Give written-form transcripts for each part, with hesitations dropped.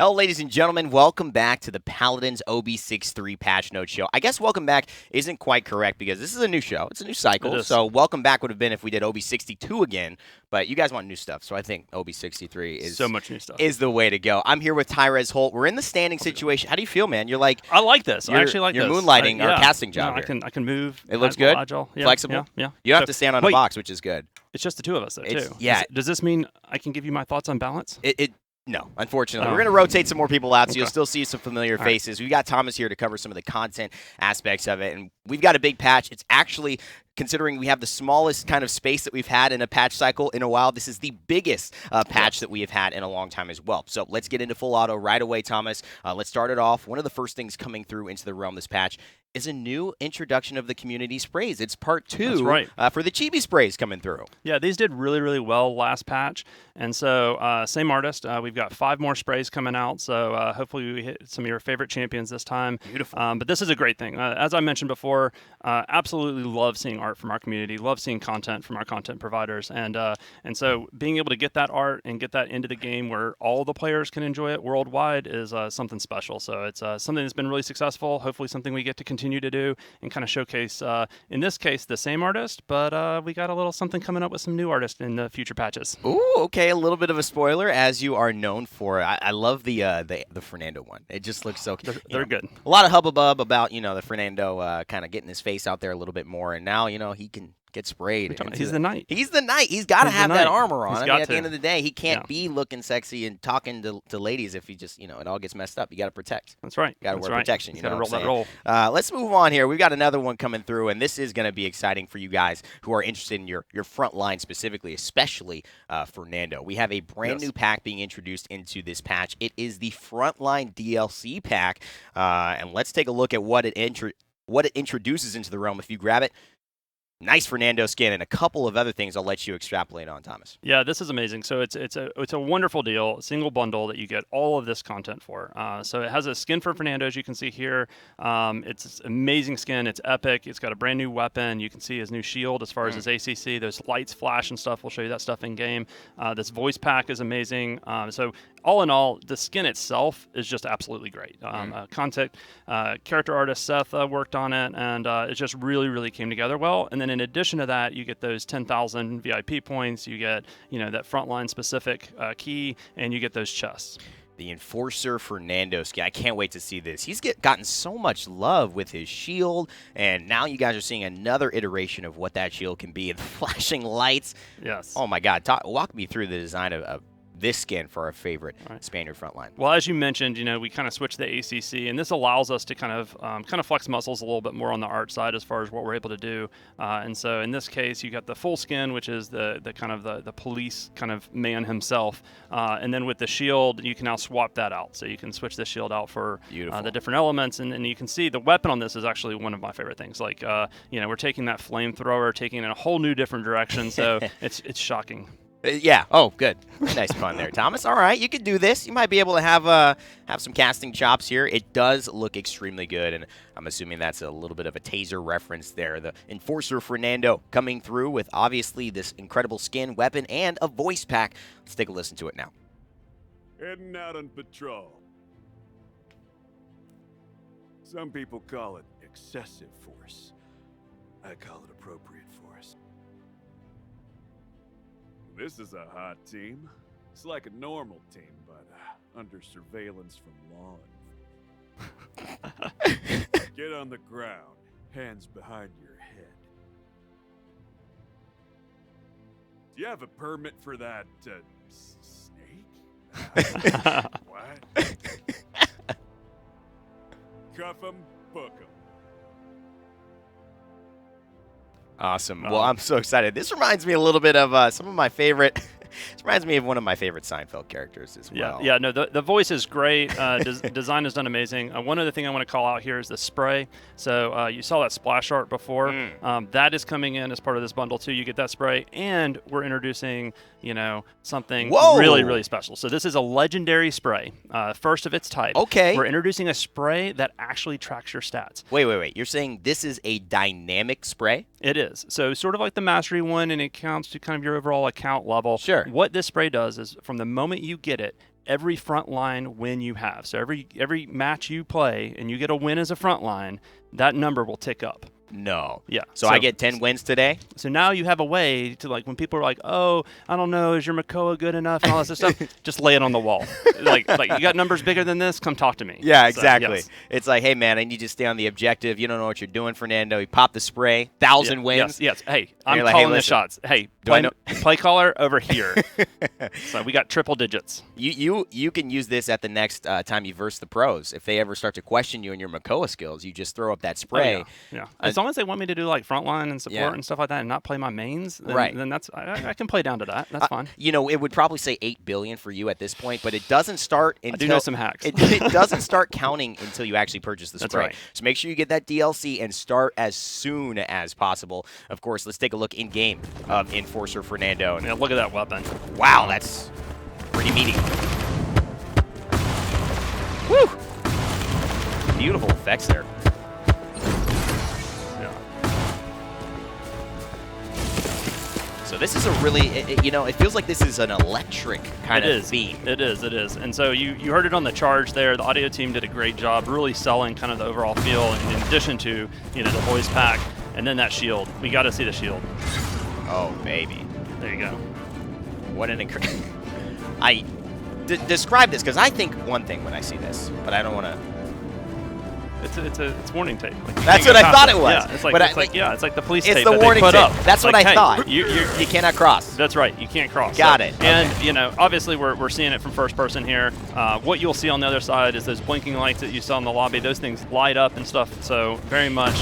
Hello, ladies and gentlemen. Welcome back to the Paladins OB63 Patch Note Show. I guess welcome back isn't quite correct because this is a new show. It's a new cycle. So welcome back would have been if we did OB62 again. But you guys want new stuff, so I think OB63 is so much new stuff. Is the way to go. I'm here with Tyrez Holt. We're in the standing situation. How do you feel, man? You're like I like this. I actually like you're this. You're moonlighting our yeah. casting job. No, I can move. It looks good. Agile. Yeah, flexible. Yeah. You don't have to stand on a box, which is good. It's just the two of us, though, too. Yeah. Does this mean I can give you my thoughts on balance? No, unfortunately. We're going to rotate some more people out, so you'll still see some familiar All faces. We've got Thomas here to cover some of the content aspects of it, and we've got a big patch. It's actually, considering we have the smallest kind of space that we've had in a patch cycle in a while, this is the biggest patch that we have had in a long time as well. So let's get into full auto right away, Thomas. Let's start it off. One of the first things coming through into the realm this patch is a new introduction of the community sprays. It's part 2 for the chibi sprays coming through. Yeah, these did really, really well last patch. And so same artist. We've got 5 more sprays coming out. So hopefully we hit some of your favorite champions this time. Beautiful. But this is a great thing. As I mentioned before, absolutely love seeing art from our community. Love seeing content from our content providers. And so being able to get that art and get that into the game where all the players can enjoy it worldwide is something special. So it's something that's been really successful. Hopefully something we get to continue to do and kind of showcase, in this case, the same artist, but we got a little something coming up with some new artists in the future patches. Ooh, okay, a little bit of a spoiler, as you are known for. I love the Fernando one. It just looks so. They're good. A lot of hubbub about the Fernando kind of getting his face out there a little bit more, and now he can get sprayed. He's the knight. He's the knight. He's got to have that armor on. At the end of the day, he can't be looking sexy and talking to ladies if he just, it all gets messed up. You got to protect. That's right. You got to wear protection. You got to roll that roll. Let's move on here. We've got another one coming through, and this is going to be exciting for you guys who are interested in your front line specifically, especially Fernando. We have a brand new pack being introduced into this patch. It is the Frontline DLC pack, and let's take a look at what it introduces into the realm. If you grab it. Nice Fernando skin and a couple of other things I'll let you extrapolate on, Thomas. Yeah, this is amazing. So it's a wonderful deal, a single bundle that you get all of this content for. So it has a skin for Fernando, as you can see here. It's amazing skin. It's epic. It's got a brand new weapon. You can see his new shield as far as his ACC. Those lights flash and stuff. We'll show you that stuff in game. This voice pack is amazing. So all in all, the skin itself is just absolutely great. Character artist Seth worked on it, and it just really, really came together well. And then in addition to that, you get those 10,000 VIP points. You get that frontline specific key, and you get those chests. The Enforcer Fernando skin. I can't wait to see this. He's gotten so much love with his shield, and now you guys are seeing another iteration of what that shield can be. And the flashing lights. Yes. Oh my God! Walk me through the design of this skin for our favorite Spaniard frontline. Well, as you mentioned, we kind of switched the ACC, and this allows us to kind of flex muscles a little bit more on the art side as far as what we're able to do. And so in this case, you got the full skin, which is the kind of the police kind of man himself, and then with the shield, you can now swap that out. So you can switch the shield out for the different elements, and you can see the weapon on this is actually one of my favorite things. Like we're taking that flamethrower, taking it in a whole new different direction. So it's shocking. Yeah. Oh, good. Nice pun there, Thomas. All right, you could do this. You might be able to have some casting chops here. It does look extremely good, and I'm assuming that's a little bit of a taser reference there. The Enforcer Fernando coming through with obviously this incredible skin, weapon, and a voice pack. Let's take a listen to it now. Heading out on patrol. Some people call it excessive force. I call it appropriate force. This is a hot team. It's like a normal team, but under surveillance from law. Get on the ground, hands behind your head. Do you have a permit for that snake? What? Cuff 'em, book 'em. Awesome. Well, I'm so excited. This reminds me a little bit of some of my favorite. This reminds me of one of my favorite Seinfeld characters as well. Yeah. No, the voice is great. Design is done amazing. One other thing I want to call out here is the spray. So you saw that splash art before. That is coming in as part of this bundle too. You get that spray, and we're introducing something really, really special. So this is a legendary spray, first of its type. Okay. We're introducing a spray that actually tracks your stats. Wait. You're saying this is a dynamic spray? It is. So sort of like the mastery one, and it counts to kind of your overall account level. Sure. Sure. What this spray does is from the moment you get it, every frontline win you have, so every match you play and you get a win as a frontline, that number will tick up. No. Yeah. So I get 10 wins today? So now you have a way to, like, when people are like, oh, I don't know, is your Makoa good enough and all this stuff, just lay it on the wall. like you got numbers bigger than this, come talk to me. Yeah, exactly. So, yes. It's like, hey, man, I need you to stay on the objective. You don't know what you're doing, Fernando. You pop the spray, 1,000 wins. Yes. Hey, I'm you're like, calling hey, the listen, shots. Hey, do I know- play caller over here. So we got triple digits. You can use this at the next time you verse the pros. If they ever start to question you on your Makoa skills, you just throw up that spray. Oh, yeah. As long as they want me to do like frontline and support Yeah. and stuff like that and not play my mains, then, Right. then that's I can play down to that. That's fine. You know, it would probably say 8 billion for you at this point, but it doesn't start until I do know some hacks. It doesn't start counting until you actually purchase the That's spray. right. So make sure you get that DLC and start as soon as possible. Of course, let's take a look in game of Enforcer Fernando. And Yeah, look at that weapon. wow, that's pretty meaty. Woo! Beautiful effects there. Yeah. So this is a really, it feels like this is an electric kind of theme. It is. And so you heard it on the charge there. The audio team did a great job really selling kind of the overall feel in addition to, the voice pack and then that shield. We got to see the shield. Oh, baby. There you go. What an incredible... Describe this, because I think one thing when I see this, but I don't want to... It's warning tape. Like, That's what I thought it was. Yeah, it's like, But it's like the police it's tape the that warning they put tape. up. That's what I hey, thought. You cannot cross. That's right. You can't cross. Got it. And, Okay. Obviously we're seeing it from first person here. What you'll see on the other side is those blinking lights that you saw in the lobby. Those things light up and stuff. So very much,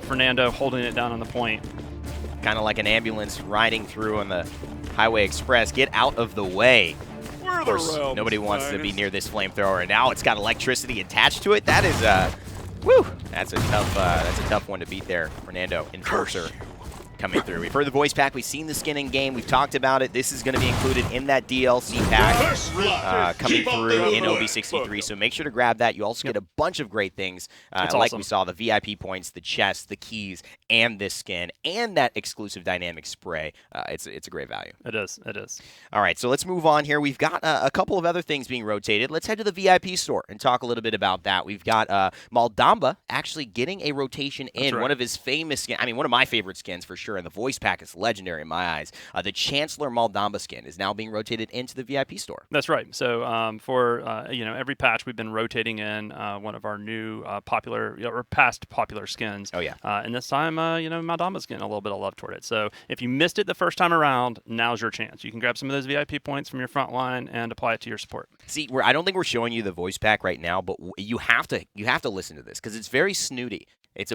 Fernando holding it down on the point. Kind of like an ambulance riding through on the Highway Express. Get out of the way. Of course, nobody wants to be near this flamethrower, and now it's got electricity attached to it. That is, woo! That's a tough one to beat there. Fernando, Enforcer, coming through. We've heard the voice pack. We've seen the skin in game. We've talked about it. This is going to be included in that DLC pack coming through in OB63. So make sure to grab that. You also get a bunch of great things, like awesome. we saw the VIP points, the chests, the keys, and this skin, and that exclusive dynamic spray. It's a great value. It is. All right, so let's move on here. We've got a couple of other things being rotated. Let's head to the VIP store and talk a little bit about that. We've got Maldamba actually getting a rotation in. right. One of his famous skins, one of my favorite skins for sure, and the voice pack is legendary in my eyes. The Chancellor Maldamba skin is now being rotated into the VIP store. That's right. So for every patch we've been rotating in one of our new popular or past popular skins. Oh yeah. And this time Maldamba's getting a little bit of love toward it. So if you missed it the first time around, now's your chance. You can grab some of those VIP points from your front line and apply it to your support. See, I don't think we're showing you the voice pack right now, but you have to listen to this because it's very snooty. It's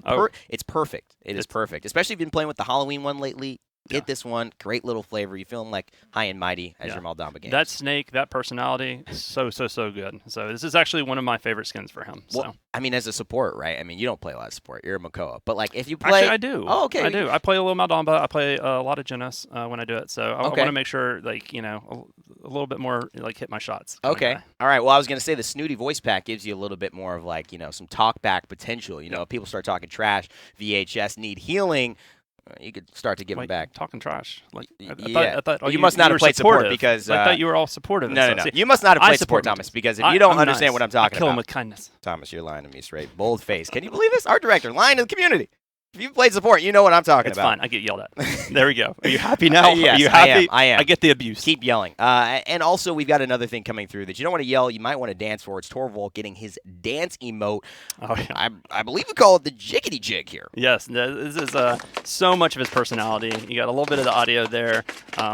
perfect. It is perfect, especially if you've been playing with the Halloween one lately. Get this one. Great little flavor. You feeling like high and mighty as your Maldamba game. That snake, that personality, so good. So this is actually one of my favorite skins for him. So. Well, as a support, right? You don't play a lot of support. You're a Makoa. But, if you play... Actually, I do. Oh, okay. I do. I play a little Maldamba. I play a lot of Genis when I do it. So I want to make sure, a little bit more, hit my shots. Okay. All right. Well, I was going to say the snooty voice pack gives you a little bit more of, some talk back potential. If people start talking trash, VHS need healing... You could start to give them back. Talking trash. I thought you must not have played support because... I thought you were all supportive. No. See, you must not have played support, Thomas, because if you don't understand what I'm talking about... kill him about... with kindness. Thomas, you're lying to me straight. Bold face. Can you believe this? Art director, lying to the community. If you've played support, you know what I'm talking about. It's fine. I get yelled at. There we go. Are you happy now? Yes, Are you happy? I am. I get the abuse. Keep yelling. And also, we've got another thing coming through that you don't want to yell. You might want to dance for. It's TORVALD getting his dance emote. Oh, yeah. I believe we call it the jiggity jig here. Yes. This is so much of his personality. You got a little bit of the audio there.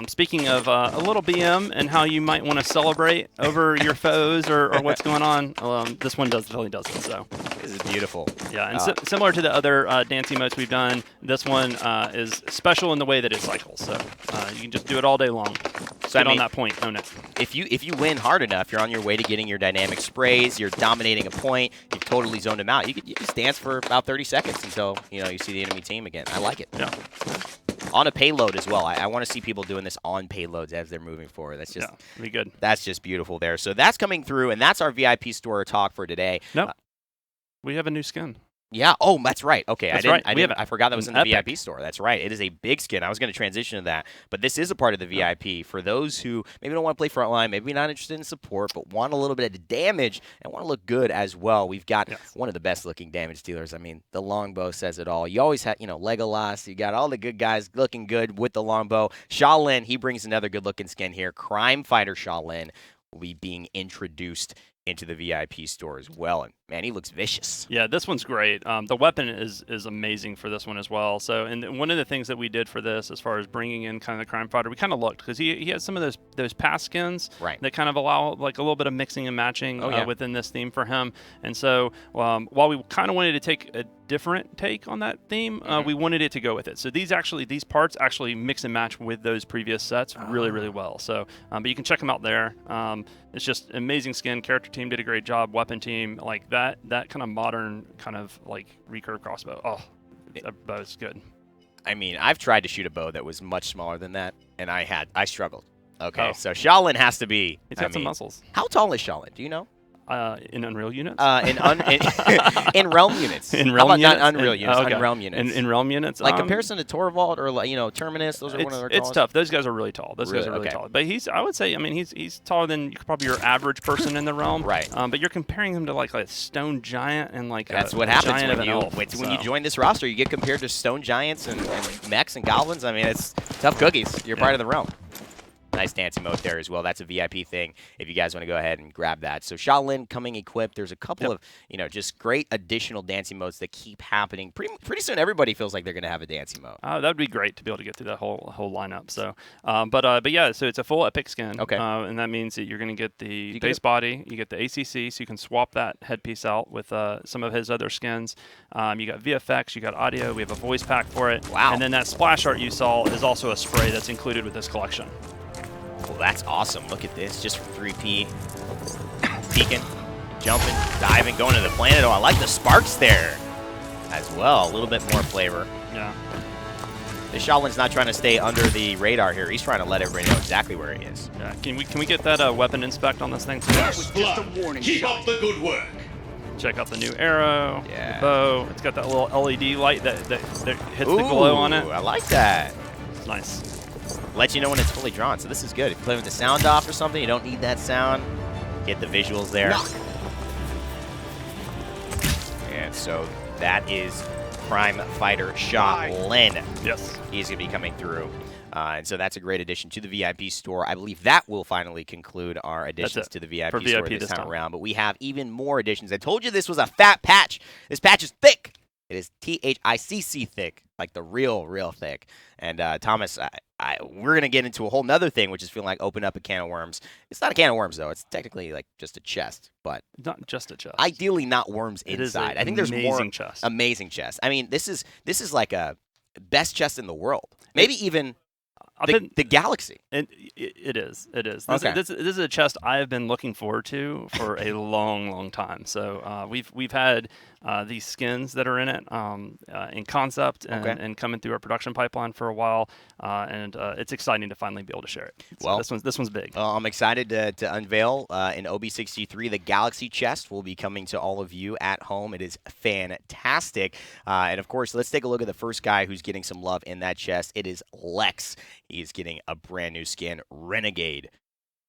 Speaking of a little BM and how you might want to celebrate over your foes or what's going on, this one really does it. So this is beautiful. Yeah, and similar to the other dance emotes we've done, this one is special in the way that it cycles. So you can just do it all day long. So get on that point, own it. If you win hard enough, you're on your way to getting your dynamic sprays. You're dominating a point. You've totally zoned them out. You can dance for about 30 seconds until you see the enemy team again. I like it. Yeah. On a payload as well. I want to see people doing this on payloads as they're moving forward. That's just be good. That's just beautiful there. So that's coming through, and that's our VIP store talk for today. Nope. We have a new skin. Yeah. Oh, that's right. Okay, That's I right. I forgot that was in the Epic. VIP store. That's right. It is a big skin. I was going to transition to that, but this is a part of the VIP for those who maybe don't want to play frontline, maybe not interested in support, but want a little bit of damage and want to look good as well. We've got one of the best looking damage dealers. I mean, the longbow says it all. You always have, Legolas. You got all the good guys looking good with the longbow. Shaolin, he brings another good looking skin here. Crime Fighter Shaolin will be being introduced into the VIP store as well. And man, he looks vicious. Yeah, this one's great. The weapon is amazing for this one as well. So, and one of the things that we did for this, as far as bringing in kind of the crime fighter, we kind of looked because he has some of those past skins that kind of allow like a little bit of mixing and matching within this theme for him. And so, while we kind of wanted to take a different take on that theme, we wanted it to go with it. So these parts actually mix and match with those previous sets really, really well. So, but you can check them out there. It's just amazing skin. Character team did a great job. Weapon team, like that kind of modern kind of like recurve crossbow. Oh, that bow's good. I mean, I've tried to shoot a bow that was much smaller than that, and I struggled. Okay, so Shaolin has to be. He's got some muscles. How tall is Shaolin? Do you know? In Unreal units? In Realm units. In Realm units? Not Unreal units, okay. Realm units. In Realm units? Like comparison to Torvald or, Terminus, those are one of their tallest. It's tough. Those guys are really tall. Those guys are really tall. But I would say, he's taller than probably your average person in the realm. Right. But you're comparing him to like a stone giant and like That's what happens when you join this roster. You get compared to stone giants and mechs and goblins. I mean, it's tough cookies. You're part of the realm. Nice dancing mode there as well. That's a VIP thing if you guys want to go ahead and grab that. So Shaolin coming equipped. There's a couple of, just great additional dancing modes that keep happening. Pretty soon everybody feels like they're going to have a dancing mode. That would be great to be able to get through that whole lineup. So, but yeah, so it's a full epic skin. Okay. And that means that you're going to get the base body, you get the ACC, so you can swap that headpiece out with some of his other skins. You got VFX, you got audio, we have a voice pack for it. Wow. And then that splash art you saw is also a spray that's included with this collection. Well, that's awesome. Look at this, just for 3P. Peeking, jumping, diving, going to the planet. Oh, I like the sparks there as well. A little bit more flavor. Yeah. The Shaolin's not trying to stay under the radar here. He's trying to let everybody know exactly where he is. Yeah. Can we get that weapon inspect on this thing? First blood. Keep up the good work. Check out the new arrow, the bow. It's got that little LED light that hits the glow on it. I like that. It's nice. Let you know when it's fully drawn, so this is good. If you play with the sound off or something, you don't need that sound. Get the visuals there. Knock. And so that is Crime Fighter Shaolin. Yes. He's going to be coming through. And so that's a great addition to the VIP store. I believe that will finally conclude our additions to the VIP store this time around. But we have even more additions. I told you this was a fat patch. This patch is thick. It is THICC thick, like the real thick. And Thomas, we're going to get into a whole nother thing, which is feeling like open up a can of worms. It's not a can of worms, though. It's technically like just a chest. But not just a chest. Ideally, not worms inside. I think there's more chest. Amazing chest. I mean, this is like a best chest in the world. Maybe even the galaxy. It is. This is a chest I have been looking forward to for a long time. So we've had these skins that are in it in concept and coming through our production pipeline for a while, and it's exciting to finally be able to share it. So well, this one's big. I'm excited to unveil in OB63 the Galaxy chest will be coming to all of you at home. It is fantastic, and of course, let's take a look at the first guy who's getting some love in that chest. It is Lex. He's getting a brand new skin, Renegade.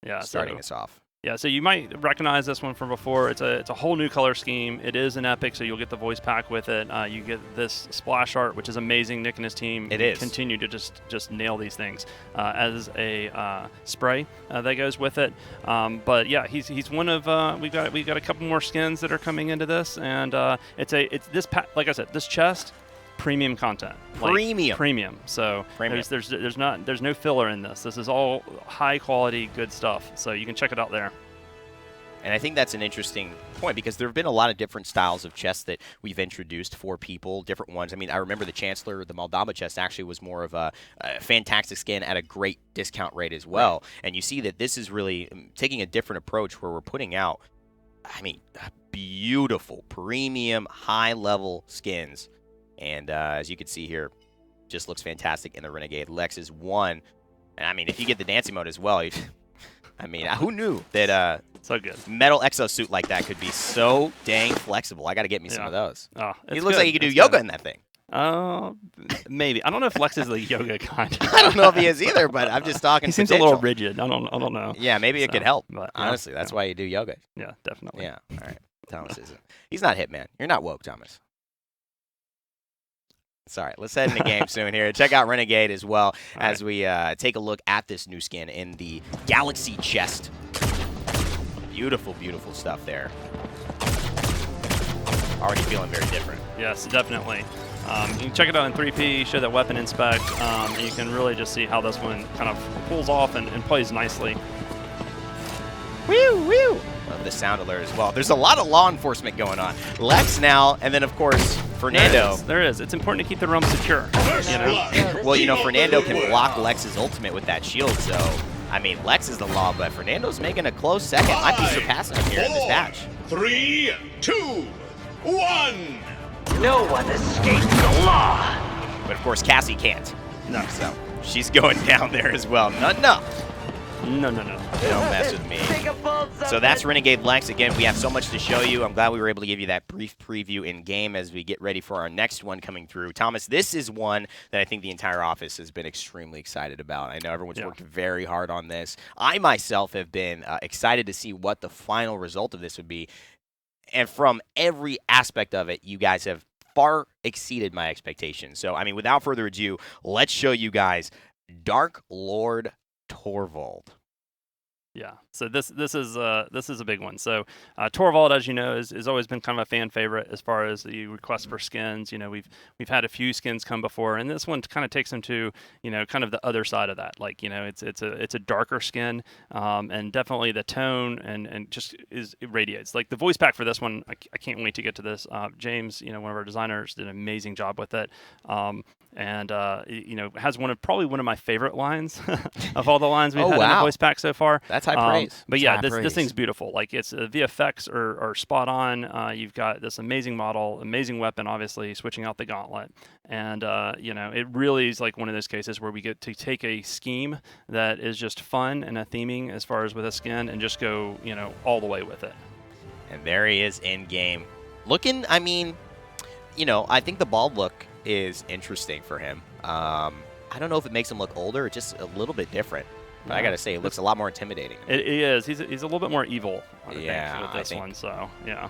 Yeah, starting us off. Yeah, so you might recognize this one from before. It's a whole new color scheme. It is an epic, so you'll get the voice pack with it. You get this splash art, which is amazing. Nick and his team continue to just nail these things as a spray that goes with it. But yeah, he's one of we've got a couple more skins that are coming into this, and like I said, this chest. Premium content. Premium. So there's no filler in this. This is all high quality, good stuff. So you can check it out there. And I think that's an interesting point because there have been a lot of different styles of chests that we've introduced for people, different ones. I mean, I remember the Chancellor, the Moldava chest actually was more of a fantastic skin at a great discount rate as well. Right. And you see that this is really taking a different approach where we're putting out, beautiful, premium, high-level skins. And as you can see here, just looks fantastic in the Renegade. Lex is one. And, if you get the dancing mode as well, I mean, who knew that So good. metal exosuit like that could be so dang flexible? I got to get me some of those. Oh, It looks like you could do yoga in that thing. Maybe. I don't know if Lex is the yoga kind. I don't know if he is either, but I'm just talking. He seems a little rigid. I don't know. Yeah, maybe it could help. But, Honestly, that's why you do yoga. Yeah, definitely. Yeah. All right. Thomas isn't. He's not Hitman. You're not woke, Thomas. Sorry. Let's head into game soon here. Check out Renegade as well as we take a look at this new skin in the Galaxy chest. Beautiful, beautiful stuff there. Already feeling very different. Yes, definitely. You can check it out in 3P, show that weapon inspect, and you can really just see how this one kind of pulls off and plays nicely. Woo, woo. Love the sound alert as well. There's a lot of law enforcement going on. Lex now, and then, of course, Fernando. There is. It's important to keep the room secure. You know? Well, you know, Fernando can block Lex's ultimate with that shield, so, I mean, Lex is the law, but Fernando's making a close second. Might be surpassing him here in this match. 3, 2, 1. No one escapes the law. But, of course, Cassie can't. No. So, she's going down there as well. No. No. Don't mess with me. So that's Renegade Lex. Again, we have so much to show you. I'm glad we were able to give you that brief preview in game as we get ready for our next one coming through. Thomas, this is one that I think the entire office has been extremely excited about. I know everyone's worked very hard on this. I myself have been excited to see what the final result of this would be. And from every aspect of it, you guys have far exceeded my expectations. So, I mean, without further ado, let's show you guys Dark Lord TORVALD. Yeah, so this is a big one. So TORVALD, as you know, is always been kind of a fan favorite as far as the request for skins. You know, we've had a few skins come before, and this one kind of takes them to, you know, kind of the other side of that. Like, you know, it's a darker skin, and definitely the tone and just it radiates. Like the voice pack for this one, I can't wait to get to this. James, you know, one of our designers, did an amazing job with it. And you know, has probably one of my favorite lines of all the lines we've had in the voice pack so far. That's high praise. But yeah, this thing's beautiful. Like it's VFX are spot on. You've got this amazing model, amazing weapon, obviously switching out the gauntlet, and you know, it really is like one of those cases where we get to take a scheme that is just fun and a theming as far as with a skin, and just go, you know, all the way with it. And there he is in game, looking. I mean, you know, I think the bald look is interesting for him. I don't know if it makes him look older, or just a little bit different. But I gotta say, it looks a lot more intimidating. It is. He's a little bit more evil, I think, with this one. So yeah,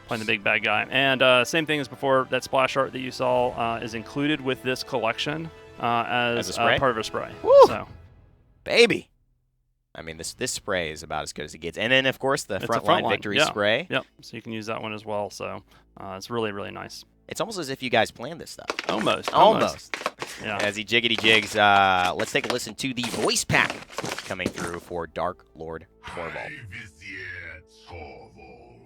playing the big bad guy. And same thing as before. That splash art that you saw is included with this collection as part of a spray. Woo! So, baby. I mean, this spray is about as good as it gets. And then, of course, the frontline victory spray. Yep. So you can use that one as well. So it's really, really nice. It's almost as if you guys planned this stuff. Almost. Yeah. As he jiggity jigs, let's take a listen to the voice pack coming through for Dark Lord TORVALD. TORVALD.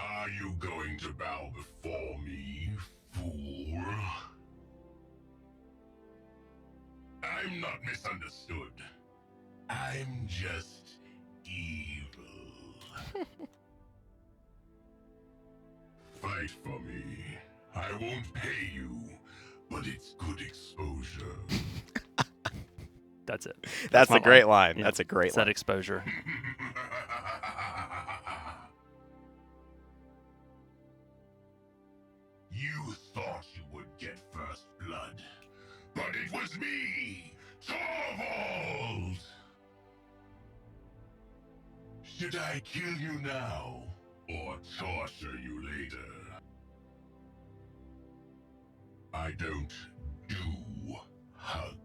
Are you going to bow before me, fool? I'm not misunderstood. I'm just evil. Fight for me. I won't pay you, but it's good exposure. That's it. That's a great line. Yeah. That's a great line. That exposure. You thought you would get first blood, but it was me, TORVALD! Should I kill you now, or torture you later? I don't do hugs.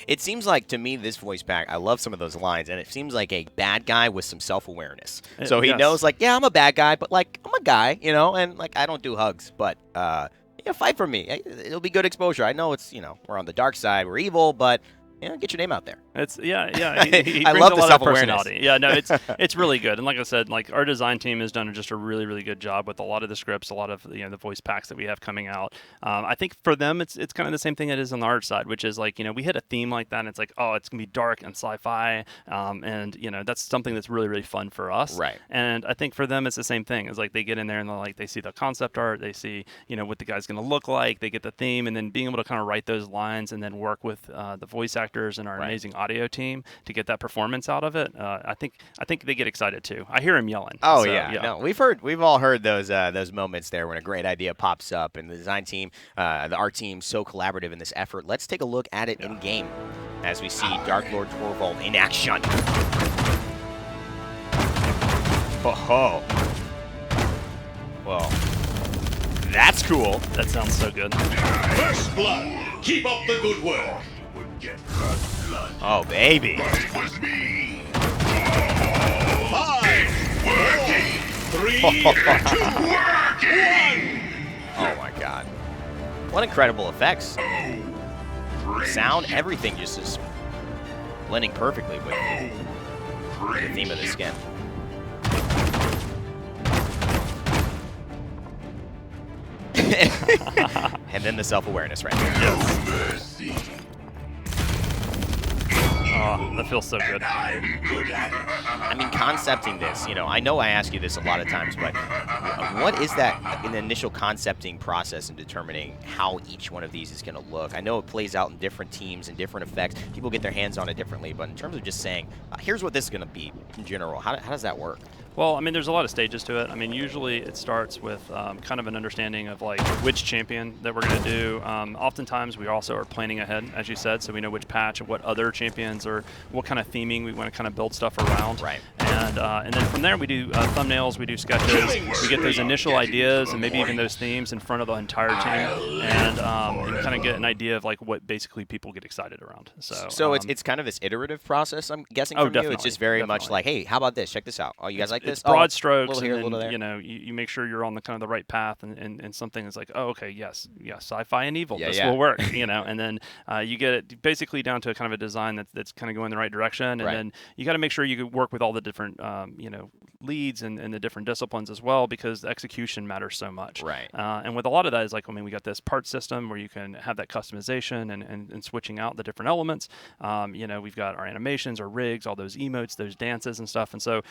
It seems like, to me, this voice pack, I love some of those lines, and it seems like a bad guy with some self-awareness. So he knows, like, yeah, I'm a bad guy, but, like, I'm a guy, you know, and, like, I don't do hugs, but, yeah, fight for me. It'll be good exposure. I know it's, you know, we're on the dark side, we're evil, but get your name out there. It's He I brings love a the lot of self-awareness. personality. Yeah, no, it's really good. And like I said, like our design team has done just a really, really good job with a lot of the scripts, a lot of the voice packs that we have coming out. I think for them, it's kind of the same thing it is on the art side, which is like we hit a theme like that, and it's like, oh, it's gonna be dark and sci-fi, and that's something that's really, really fun for us. Right. And I think for them, it's the same thing. It's like they get in there and they see the concept art, they see what the guy's gonna look like, they get the theme, and then being able to kind of write those lines and then work with the voice actors and our amazing audio team to get that performance out of it. I think they get excited too. I hear him yelling. Oh so, yeah, no, we've all heard those moments there when a great idea pops up, and the design team, the art team, so collaborative in this effort. Let's take a look at it in game as we see Dark Lord Torvald in action. Oh, well, that's cool. That sounds so good. First blood. Keep up the good work. Would get first blood. Oh baby. But it was me. 5, 4, 3, 2, 1. Oh my god. What incredible effects. Great. Sound, everything just is blending perfectly with the Great. theme of the skin. And then the self-awareness right there. Mercy. Oh, that feels so good. I'm good at it. I mean, concepting this, I know I ask you this a lot of times, but what is that in the initial concepting process and determining how each one of these is going to look? I know it plays out in different teams and different effects. People get their hands on it differently, but in terms of just saying, here's what this is going to be in general, how does that work? Well, I mean, there's a lot of stages to it. I mean, usually it starts with kind of an understanding of like which champion that we're going to do. Oftentimes, we also are planning ahead, as you said, so we know which patch and what other champions or what kind of theming we want to kind of build stuff around. Right. And then from there, we do thumbnails, we do sketches, we get those initial ideas and maybe even those themes in front of the entire team, and kind of get an idea of like what basically people get excited around. So it's kind of this iterative process, I'm guessing, Oh, from you. It's just very much like, hey, how about this? Check this out. Oh, you guys like this? It's broad Oh, strokes, little here, and little then, there. you make sure you're on the kind of the right path, and something is like, oh, okay, yes, sci-fi and evil, Yeah, this yeah. will work, and then you get it basically down to a kind of a design that's kind of going in the right direction, and Right. then you got to make sure you can work with all the different, leads and the different disciplines as well, because the execution matters so much. Right. And with a lot of that is like, I mean, we got this part system where you can have that customization and switching out the different elements. We've got our animations, our rigs, all those emotes, those dances and stuff, and so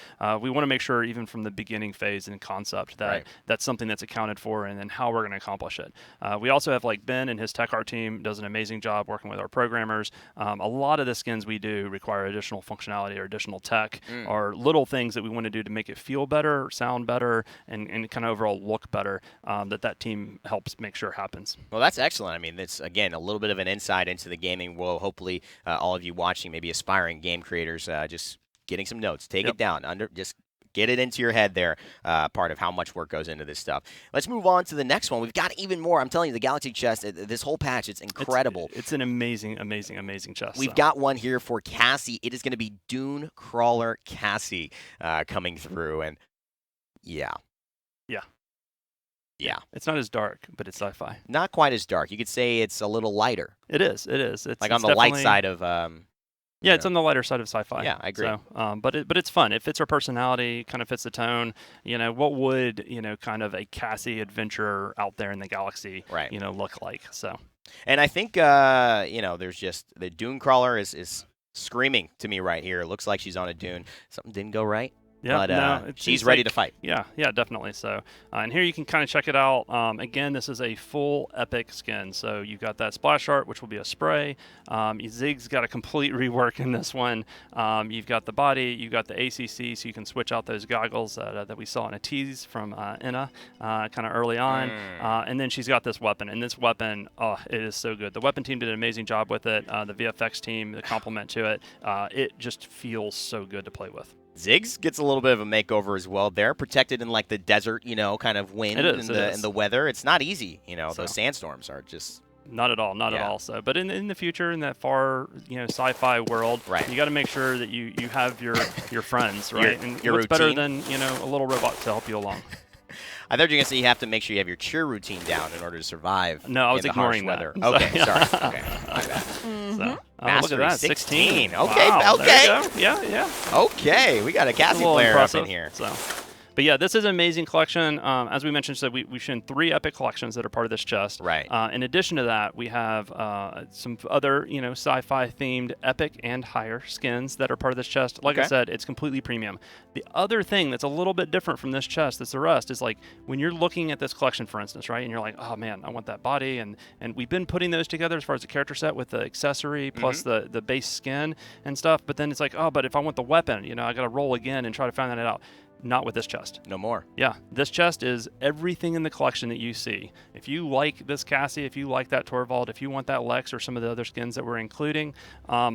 we want to make sure even from the beginning phase and concept that Right. that's something that's accounted for, and then how we're going to accomplish it. We also have like Ben and his tech art team does an amazing job working with our programmers. A lot of the skins we do require additional functionality or additional tech or little things that we want to do to make it feel better, sound better, and kind of overall look better, that team helps make sure happens. Well, that's excellent. I mean, it's, again, a little bit of an insight into the gaming world. Hopefully, all of you watching, maybe aspiring game creators, just getting some notes. Take it down. Just get it into your head there, part of how much work goes into this stuff. Let's move on to the next one. We've got even more. I'm telling you, the Galaxy chest, this whole patch, it's incredible. It's an amazing, amazing, amazing chest. We've got one here for Cassie. It is going to be Dune Crawler Cassie coming through, and yeah. It's not as dark, but it's sci-fi. Not quite as dark. You could say it's a little lighter. It is. It's Like on the light side of yeah, it's on the lighter side of sci-fi. Yeah, I agree. So, but it's fun. It fits our personality, kind of fits the tone. What would kind of a Cassie adventure out there in the galaxy, Right. look like? So, And I think there's just the Dune Crawler is screaming to me right here. It looks like she's on a dune. Something didn't go right. yeah, But she's ready to fight. Yeah, definitely. So, and here you can kind of check it out. Again, this is a full epic skin. So you've got that splash art, which will be a spray. Zig's got a complete rework in this one. You've got the body, you've got the ACC, so you can switch out those goggles that we saw in a tease from Inna kind of early on. And then she's got this weapon, and this weapon, it is so good. The weapon team did an amazing job with it. The VFX team, the compliment to it, it just feels so good to play with. Ziggs gets a little bit of a makeover as well. They're protected in like the desert, kind of wind and the weather. It's not easy, those sandstorms are just not at all, not at all. So, but in the future, in that far, sci-fi world, right. You got to make sure that you have your friends, right? Your what's better routine. than a little robot to help you along. I thought you were going to say you have to make sure you have your cheer routine down in order to survive. No, I was in the harsh ignoring that. weather. Okay, sorry. Okay, my bad. So, look at Mastery that, 16. 16. Okay, Wow, okay. there you go. Yeah. Okay, we got a Cassie little player impressive, up in here. So. But yeah, this is an amazing collection. As we mentioned, so we've shown 3 epic collections that are part of this chest. Right. In addition to that, we have some other, sci-fi themed epic and higher skins that are part of this chest. Like I said, it's completely premium. The other thing that's a little bit different from this chest that's the rest is like when you're looking at this collection, for instance, right, and you're like, oh man, I want that body, and we've been putting those together as far as the character set with the accessory plus the base skin and stuff. But then it's like, oh, but if I want the weapon, I got to roll again and try to find that out. Not with this chest. No more. Yeah, this chest is everything in the collection that you see. If you like this Cassie, if you like that Torvald, if you want that Lex or some of the other skins that we're including,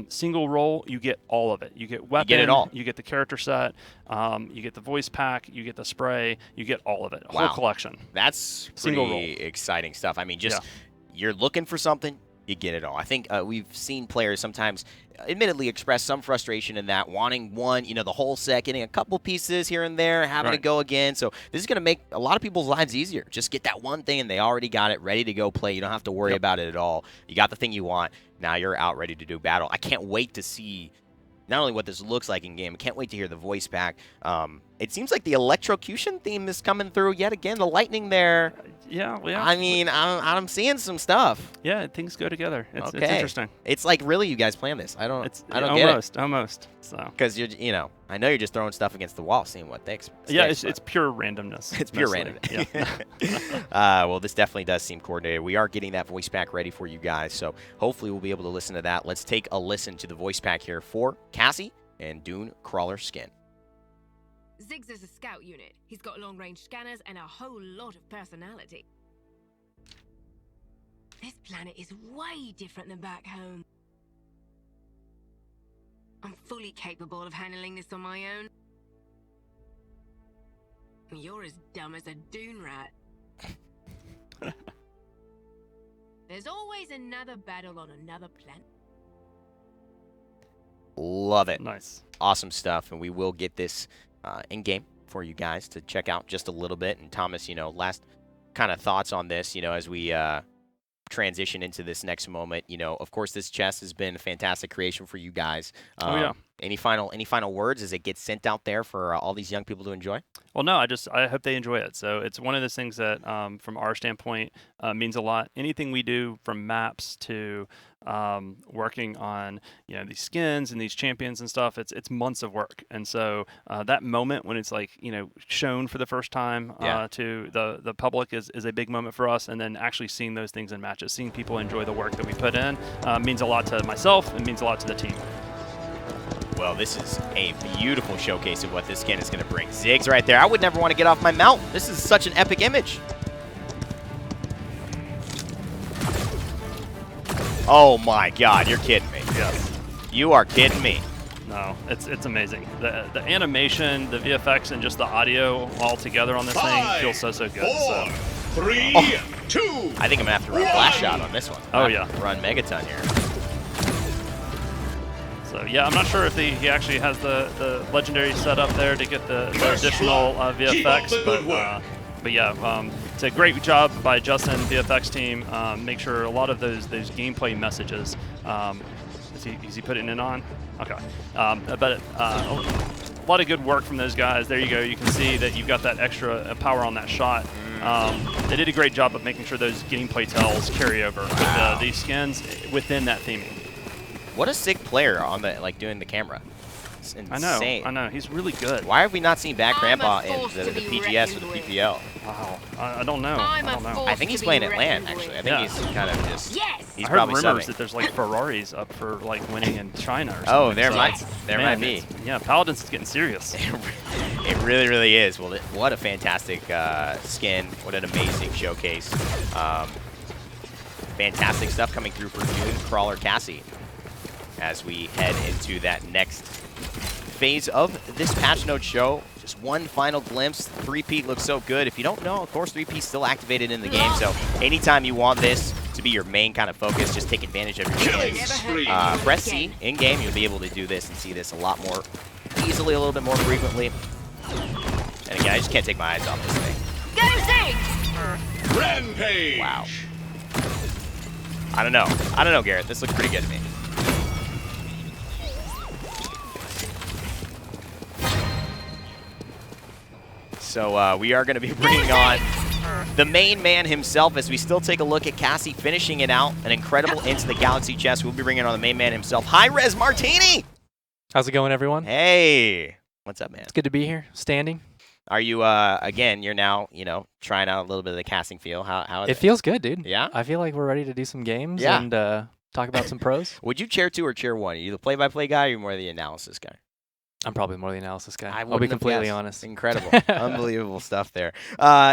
single roll, you get all of it. You get weapon, you get it all. You get the character set, you get the voice pack, you get the spray, you get all of it. Wow. Whole collection. That's Single pretty exciting stuff. I mean, just you're looking for something, you get it all. I think we've seen players sometimes admittedly express some frustration in that, wanting one, the whole set, getting a couple pieces here and there, having to go again. So this is going to make a lot of people's lives easier. Just get that one thing and they already got it ready to go play. You don't have to worry about it at all. You got the thing you want. Now you're out ready to do battle. I can't wait to see not only what this looks like in game, I can't wait to hear the voice pack. It seems like the electrocution theme is coming through yet again. The lightning there. Yeah. I mean, I'm seeing some stuff. Yeah, things go together. It's okay. interesting. It's like, really, you guys planned this? I don't get it. Almost. So. Because I know you're just throwing stuff against the wall, seeing what they expect. Yeah, it's pure randomness. It's pure randomness. Yeah. Well, this definitely does seem coordinated. We are getting that voice pack ready for you guys, so hopefully we'll be able to listen to that. Let's take a listen to the voice pack here for Cassie and Dune Crawler Skin. Ziggs is a scout unit. He's got long-range scanners and a whole lot of personality. This planet is way different than back home. I'm fully capable of handling this on my own. You're as dumb as a dune rat. There's always another battle on another planet. Love it. Nice. Awesome stuff, and we will get this in-game for you guys to check out just a little bit. And Thomas, last kind of thoughts on this, as we transition into this next moment. Of course, this chest has been a fantastic creation for you guys. Any final words as it gets sent out there for all these young people to enjoy? Well, no, I hope they enjoy it. So it's one of those things that, from our standpoint, means a lot. Anything we do, from maps to working on these skins and these champions and stuff, it's months of work. And so that moment when it's shown for the first time to the public is a big moment for us. And then actually seeing those things in matches, seeing people enjoy the work that we put in, means a lot to myself and means a lot to the team. Well, this is a beautiful showcase of what this skin is going to bring. Ziggs right there. I would never want to get off my mount. This is such an epic image. Oh my God, you're kidding me. Yes. You are kidding me. No, it's amazing. The animation, the VFX, and just the audio all together on this thing feels so good. 4, 3, 2. I think I'm going to have to run Blast Shot on this one. Oh, yeah. Run Megaton here. So, yeah, I'm not sure if he actually has the legendary setup there to get the additional VFX, but yeah, it's a great job by Justin, VFX team. Make sure a lot of those gameplay messages, is he putting it on? Okay. But a lot of good work from those guys. There you go. You can see that you've got that extra power on that shot. They did a great job of making sure those gameplay tells carry over with these skins within that theming. What a sick player on the doing the camera. It's insane. I know. He's really good. Why have we not seen Bad Grandpa in the PGS or the PPL? Wow. I don't know. I think he's playing at LAN, actually. I think he's kind of just... Yes! He's I heard probably rumors subbing. that there's Ferraris up for winning in China or something. Oh, there so might be. Yeah, Paladins is getting serious. It really, really is. Well, what a fantastic skin. What an amazing showcase. Fantastic stuff coming through for Dune Crawler Cassie as we head into that next phase of this patch note show. Just one final glimpse. 3P looks so good. If you don't know, of course, 3P is still activated in the game. So anytime you want this to be your main kind of focus, just take advantage of your feelings. Press C in-game. You'll be able to do this and see this a lot more easily, a little bit more frequently. And again, I just can't take my eyes off this thing. Go Ziggs! Rampage! Wow. I don't know, Garrett. This looks pretty good to me. So we are going to be bringing on the main man himself as we still take a look at Cassie finishing it out. An incredible Into the Galaxy chest. We'll be bringing on the main man himself. Hi, Res Martini! How's it going, everyone? Hey! What's up, man? It's good to be here, standing. Are you, again, you're now, trying out a little bit of the casting feel. How is It feels good, dude. Yeah? I feel like we're ready to do some games Yeah. and talk about some pros. Would you chair 2 or chair 1? Are you the play-by-play guy or are you more the analysis guy? I'm probably more the analysis guy. I'll be wouldn't have completely guessed. honest. Incredible. Unbelievable stuff there.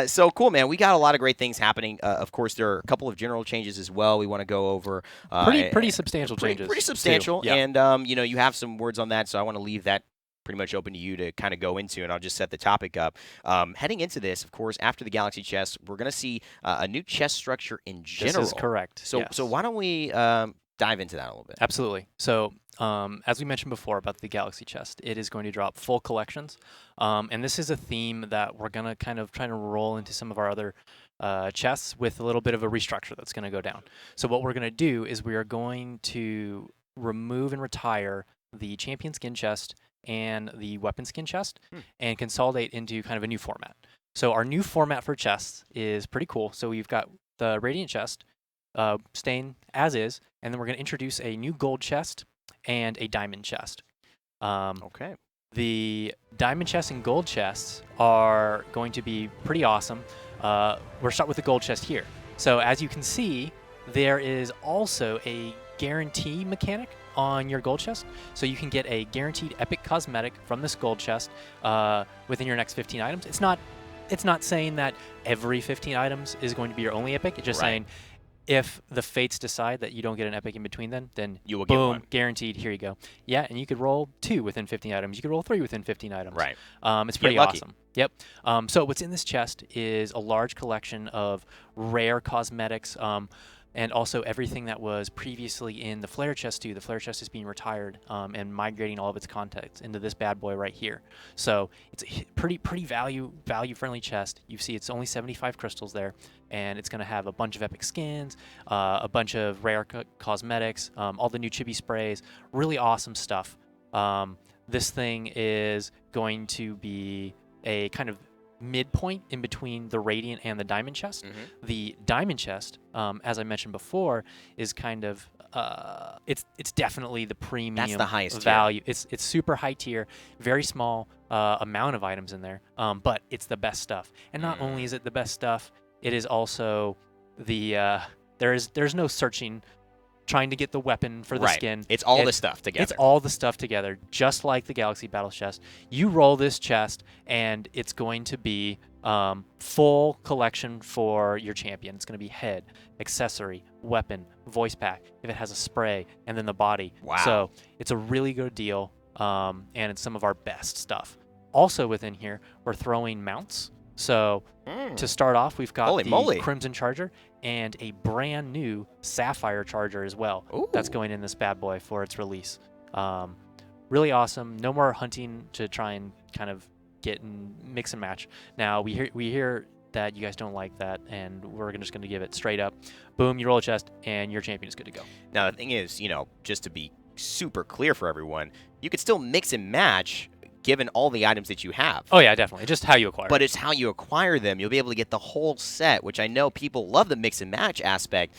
So cool, man. We got a lot of great things happening. Of course, there are a couple of general changes as well we want to go over. Pretty substantial changes. Pretty substantial. Too. Yeah. And, you have some words on that, so I want to leave that pretty much open to you to kind of go into, and I'll just set the topic up. Heading into this, of course, after the Galaxy chest, we're going to see a new chest structure in general. This is correct. So, yes. so why don't we dive into that a little bit? Absolutely. So, as we mentioned before about the Galaxy chest, it is going to drop full collections. And this is a theme that we're going to kind of try to roll into some of our other chests with a little bit of a restructure that's going to go down. So what we're going to do is we are going to remove and retire the champion skin chest and the weapon skin chest and consolidate into kind of a new format. So our new format for chests is pretty cool. So we've got the Radiant chest staying as is, and then we're going to introduce a new gold chest and a diamond chest. Okay. The diamond chest and gold chests are going to be pretty awesome. We'll start with the gold chest here. So as you can see, there is also a guarantee mechanic on your gold chest. So you can get a guaranteed epic cosmetic from this gold chest within your next 15 items. It's not saying that every 15 items is going to be your only epic. It's just saying if the fates decide that you don't get an epic in between then you will boom, get one. guaranteed, here you go. Yeah, and you could roll 2 within 15 items. You could roll 3 within 15 items. Right. It's pretty lucky. awesome. Yep. So what's in this chest is a large collection of rare cosmetics, and also everything that was previously in the flare chest too. The flare chest is being retired and migrating all of its contents into this bad boy right here. So it's a pretty value friendly chest. You see it's only 75 crystals there, and it's going to have a bunch of epic skins, a bunch of rare cosmetics, all the new chibi sprays, really awesome stuff. This thing is going to be a kind of midpoint in between the Radiant and the Diamond chest. The Diamond chest, as I mentioned before, is kind of it's definitely the premium. That's the highest value. Tier. It's super high tier, very small amount of items in there, but it's the best stuff. And not only is it the best stuff, it is also the there's no searching, trying to get the weapon for the skin. It's all the stuff together. It's all the stuff together, just like the Galaxy Battle chest. You roll this chest, and it's going to be full collection for your champion. It's going to be head, accessory, weapon, voice pack, if it has a spray, and then the body. Wow. So it's a really good deal, and it's some of our best stuff. Also within here, we're throwing mounts. So to start off, we've got the Crimson Charger and a brand new Sapphire Charger as well. That's going in this bad boy for its release. Really awesome. No more hunting to try and kind of get and mix and match. Now we hear that you guys don't like that, and we're just going to give it straight up. Boom, you roll a chest, and your champion is good to go. Now the thing is, just to be super clear for everyone, you could still mix and match given all the items that you have. Oh yeah, definitely. Just how you acquire. But it's how you acquire them. You'll be able to get the whole set, which I know people love the mix and match aspect,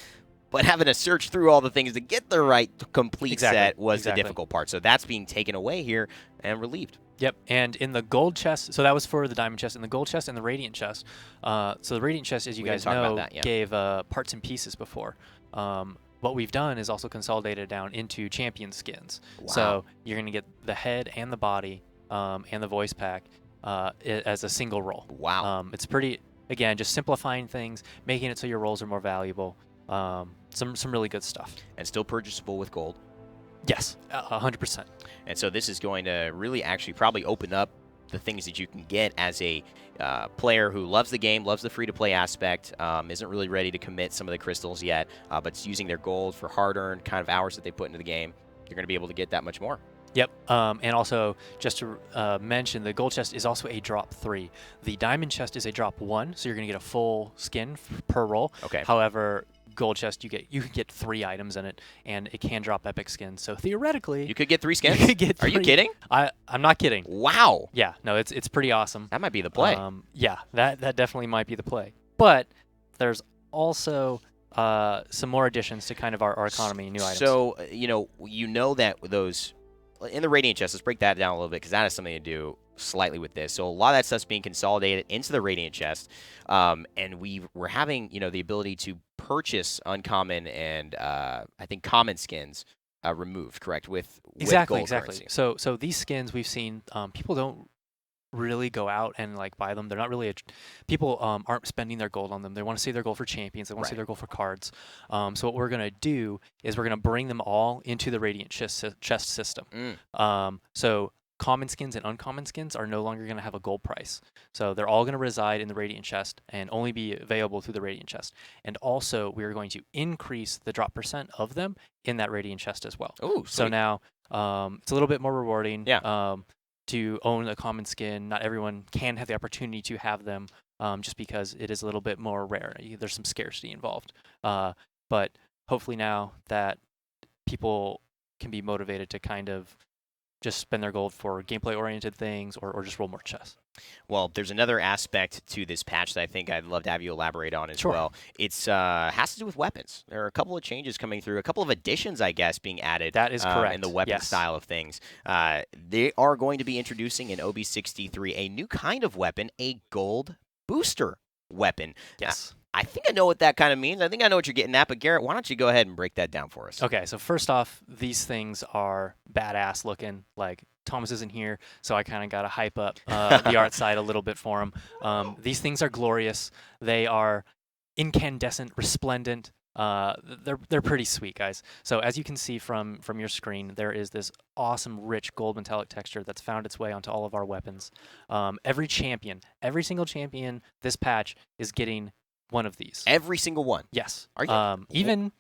but having to search through all the things to get the right complete set was the difficult part. So that's being taken away here and relieved. Yep, and in the gold chest, so that was for the diamond chest. In the gold chest and the radiant chest, so the radiant chest, as you guys know, gave parts and pieces before. What we've done is also consolidated down into champion skins. Wow. So you're going to get the head and the body and the voice pack as a single roll. Wow. It's pretty, again, just simplifying things, making it so your rolls are more valuable. Some really good stuff. And still purchasable with gold. Yes, 100%. And so this is going to really actually probably open up the things that you can get as a player who loves the game, loves the free-to-play aspect, isn't really ready to commit some of the crystals yet, but is using their gold for hard-earned kind of hours that they put into the game. You're going to be able to get that much more. Yep. And also, just to mention, the gold chest is also a drop 3. The diamond chest is a drop 1, so you're going to get a full skin per roll. Okay. However, gold chest, you can get 3 items in it, and it can drop epic skins. So theoretically, You could get 3 skins? you could get Are you 3. kidding? I'm not kidding. Wow. Yeah. No, it's pretty awesome. That might be the play. Yeah, that definitely might be the play. But there's also some more additions to kind of our economy, new items. So, you know that those in the Radiant chest, let's break that down a little bit because that has something to do slightly with this. So a lot of that stuff's being consolidated into the Radiant chest, and we're having the ability to purchase uncommon and I think common skins removed, correct? With gold currency. So these skins we've seen, people don't really go out and like buy them. They're not really people aren't spending their gold on them. They want to save their gold for champions. They want to save their gold for cards. So what we're gonna do is we're gonna bring them all into the Radiant chest system. So common skins and uncommon skins are no longer going to have a gold price. So they're all going to reside in the Radiant chest and only be available through the Radiant chest. And also, we are going to increase the drop % of them in that Radiant chest as well. Oh, so now it's a little bit more rewarding to own a common skin. Not everyone can have the opportunity to have them just because it is a little bit more rare. There's some scarcity involved. But hopefully now that people can be motivated to kind of just spend their gold for gameplay-oriented things or just roll more chess. Well, there's another aspect to this patch that I think I'd love to have you elaborate on as well. It's has to do with weapons. There are a couple of changes coming through, a couple of additions, I guess, being added. That is correct. In the weapon style of things. They are going to be introducing in OB63 a new kind of weapon, a gold booster weapon. Yes. I think I know what that kind of means. I think I know what you're getting at, but Garrett, why don't you go ahead and break that down for us? Okay, so first off, these things are badass looking. Like, Thomas isn't here, so I kind of got to hype up the art side a little bit for him. These things are glorious. They are incandescent, resplendent. They're pretty sweet, guys. So as you can see from your screen, there is this awesome, rich gold metallic texture that's found its way onto all of our weapons. Every single champion this patch is getting one of these. Every single one? Yes. Are you?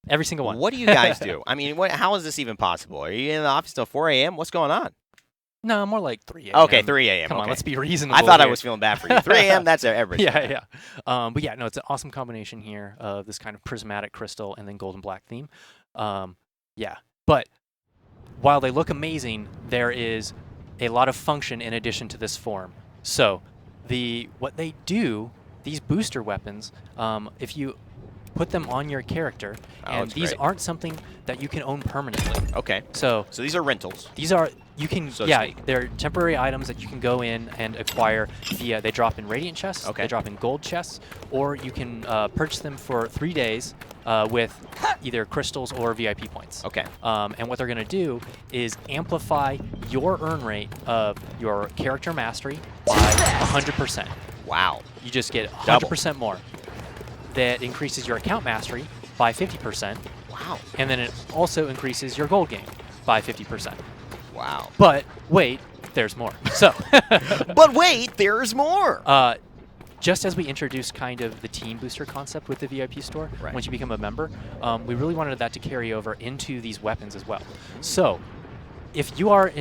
Every single one. What do you guys do? I mean, how is this even possible? Are you in the office till 4 a.m.? What's going on? No, more like 3 a.m. Okay, 3 a.m. Come on, let's be reasonable. I thought here. I was feeling bad for you. 3 a.m., that's everything. Yeah. But yeah, no, it's an awesome combination here of this kind of prismatic crystal and then gold and black theme. Yeah, but while they look amazing, there is a lot of function in addition to this form. So what they do, these booster weapons, if you put them on your character, and these aren't something that you can own permanently. Okay. So these are rentals. These are, you can, so they're temporary items that you can go in and acquire via, they drop in Radiant chests, they drop in gold chests, or you can purchase them for 3 days with either crystals or VIP points. Okay. And what they're going to do is amplify your earn rate of your character mastery by 100%. Wow. You just get 100% more. That increases your account mastery by 50%. Wow. And then it also increases your gold gain by 50%. Wow. But wait, there's more. So. But wait, there's more. Just as we introduced kind of the team booster concept with the VIP store, once you become a member, we really wanted that to carry over into these weapons as well. So if you are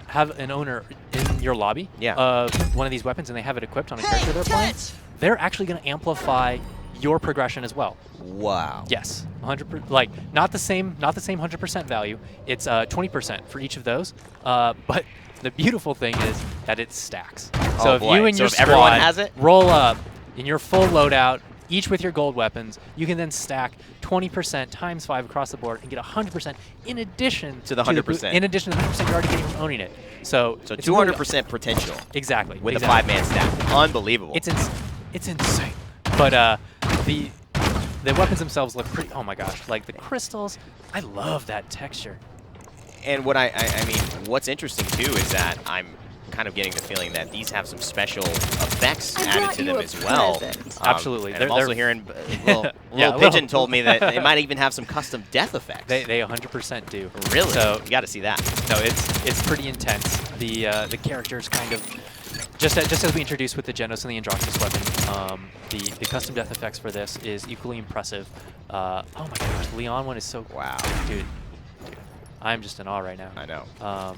have an owner in your lobby of one of these weapons and they have it equipped on a character they're playing, they're actually going to amplify your progression as well. Wow. Yes, 100%. Like not the same 100% value. It's 20% for each of those. But the beautiful thing is that it stacks. So if you and your squad everyone has it? roll up in your full loadout, each with your gold weapons, you can then stack 20% times 5 across the board and get 100% in addition to the 100%. In addition to the 100% you're already getting from owning it. So 200% potential. Exactly. With a 5-man stack. Unbelievable. It's insane. But the weapons themselves look pretty. Oh my gosh! Like the crystals, I love that texture. And what I mean, what's interesting too is that I'm kind of getting the feeling that these have some special effects added to them as well. Absolutely. And I'm also hearing little Pigeon told me that they might even have some custom death effects. They 100% do. Really? So you got to see that. No, it's pretty intense. The characters kind of. Just as we introduced with the Genos and the Androxus weapon, the custom death effects for this is equally impressive. Oh my gosh, the Leon one is so... Wow. Dude, I'm just in awe right now. I know.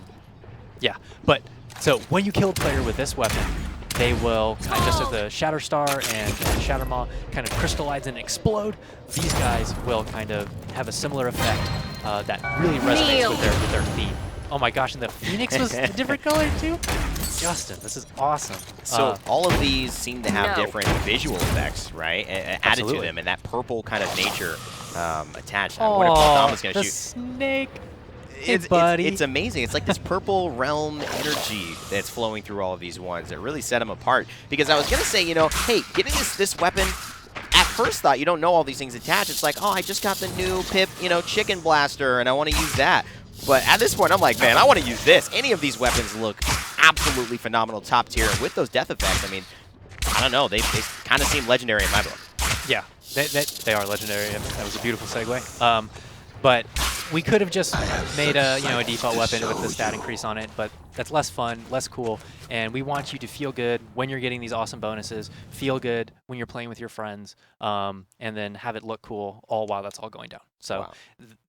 Yeah, but so when you kill a player with this weapon, they will kind of, just as the Shatter Star and Shatter Maw kind of crystallize and explode. These guys will kind of have a similar effect that really resonates with their theme. Oh my gosh, and the Phoenix was a different color too? Justin, this is awesome. So all of these seem to have different visual effects, right? Added to them, and that purple kind of nature attached. I wonder if Tom was going to shoot. Snake. It's amazing. It's like this purple realm energy that's flowing through all of these ones that really set them apart. Because I was going to say, you know, hey, getting this weapon, at first thought, you don't know all these things attached. It's like, oh, I just got the new Pip, you know, chicken blaster, and I want to use that. But at this point, I'm like, man, I want to use this. Any of these weapons look absolutely phenomenal, top tier. And with those death effects, I mean, I don't know. They kind of seem legendary in my book. Yeah, they are legendary. That was a beautiful segue. But we could have just made a default weapon with the stat increase on it, but that's less fun, less cool, and we want you to feel good when you're getting these awesome bonuses, feel good when you're playing with your friends, and then have it look cool all while that's all going down. So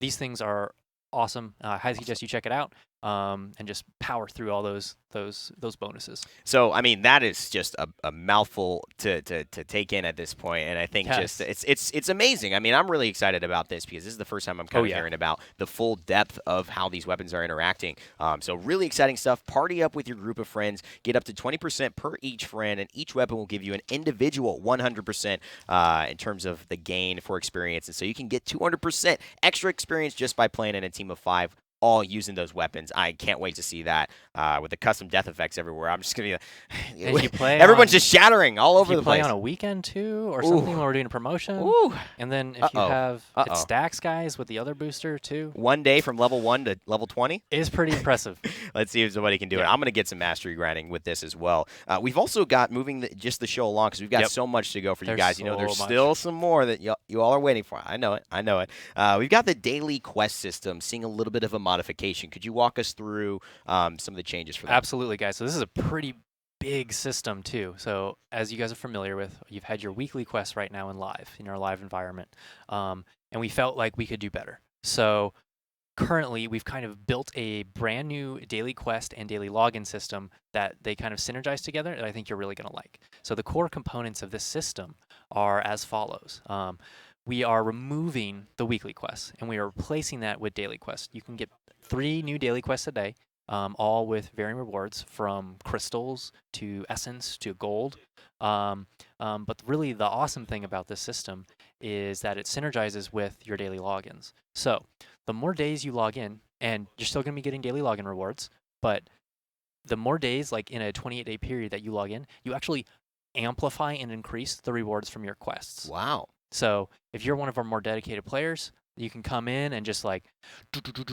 these things are awesome. I highly suggest you check it out and just power through all those bonuses. So I mean, that is just a mouthful to take in at this point, and I think just it's amazing. I mean, I'm really excited about this because this is the first time I'm kind of hearing about the full depth of how these weapons are interacting. So really exciting stuff. Party up with your group of friends. Get up to 20% per each friend, and each weapon will give you an individual 100% in terms of the gain for experience, and so you can get 200% extra experience just by playing in a team of 5. All using those weapons. I can't wait to see that with the custom death effects everywhere. I'm just going to be everyone's just shattering all over the place. You play on a weekend too or something when we're doing a promotion. Ooh. And then if you have it stacks guys with the other booster too. One day from level 1 to level 20 is pretty impressive. Let's see if somebody can do it. I'm going to get some mastery grinding with this as well. We've also got moving just the show along because we've got so much to go for you guys. You know, there's still some more that you all are waiting for. I know it. We've got the daily quest system, seeing a little bit of a modification. Could you walk us through some of the changes for that? Absolutely, guys. So this is a pretty big system too. So as you guys are familiar with, you've had your weekly quests right now in our live environment, and we felt like we could do better. So currently, we've kind of built a brand new daily quest and daily login system that they kind of synergize together, and I think you're really going to like. So the core components of this system are as follows. We are removing the weekly quests, and we are replacing that with daily quests. You can get 3 new daily quests a day, all with varying rewards from crystals to essence to gold. But really the awesome thing about this system is that it synergizes with your daily logins. So the more days you log in, and you're still going to be getting daily login rewards, but the more days, like in a 28-day period that you log in, you actually amplify and increase the rewards from your quests. Wow. So if you're one of our more dedicated players, you can come in and just like,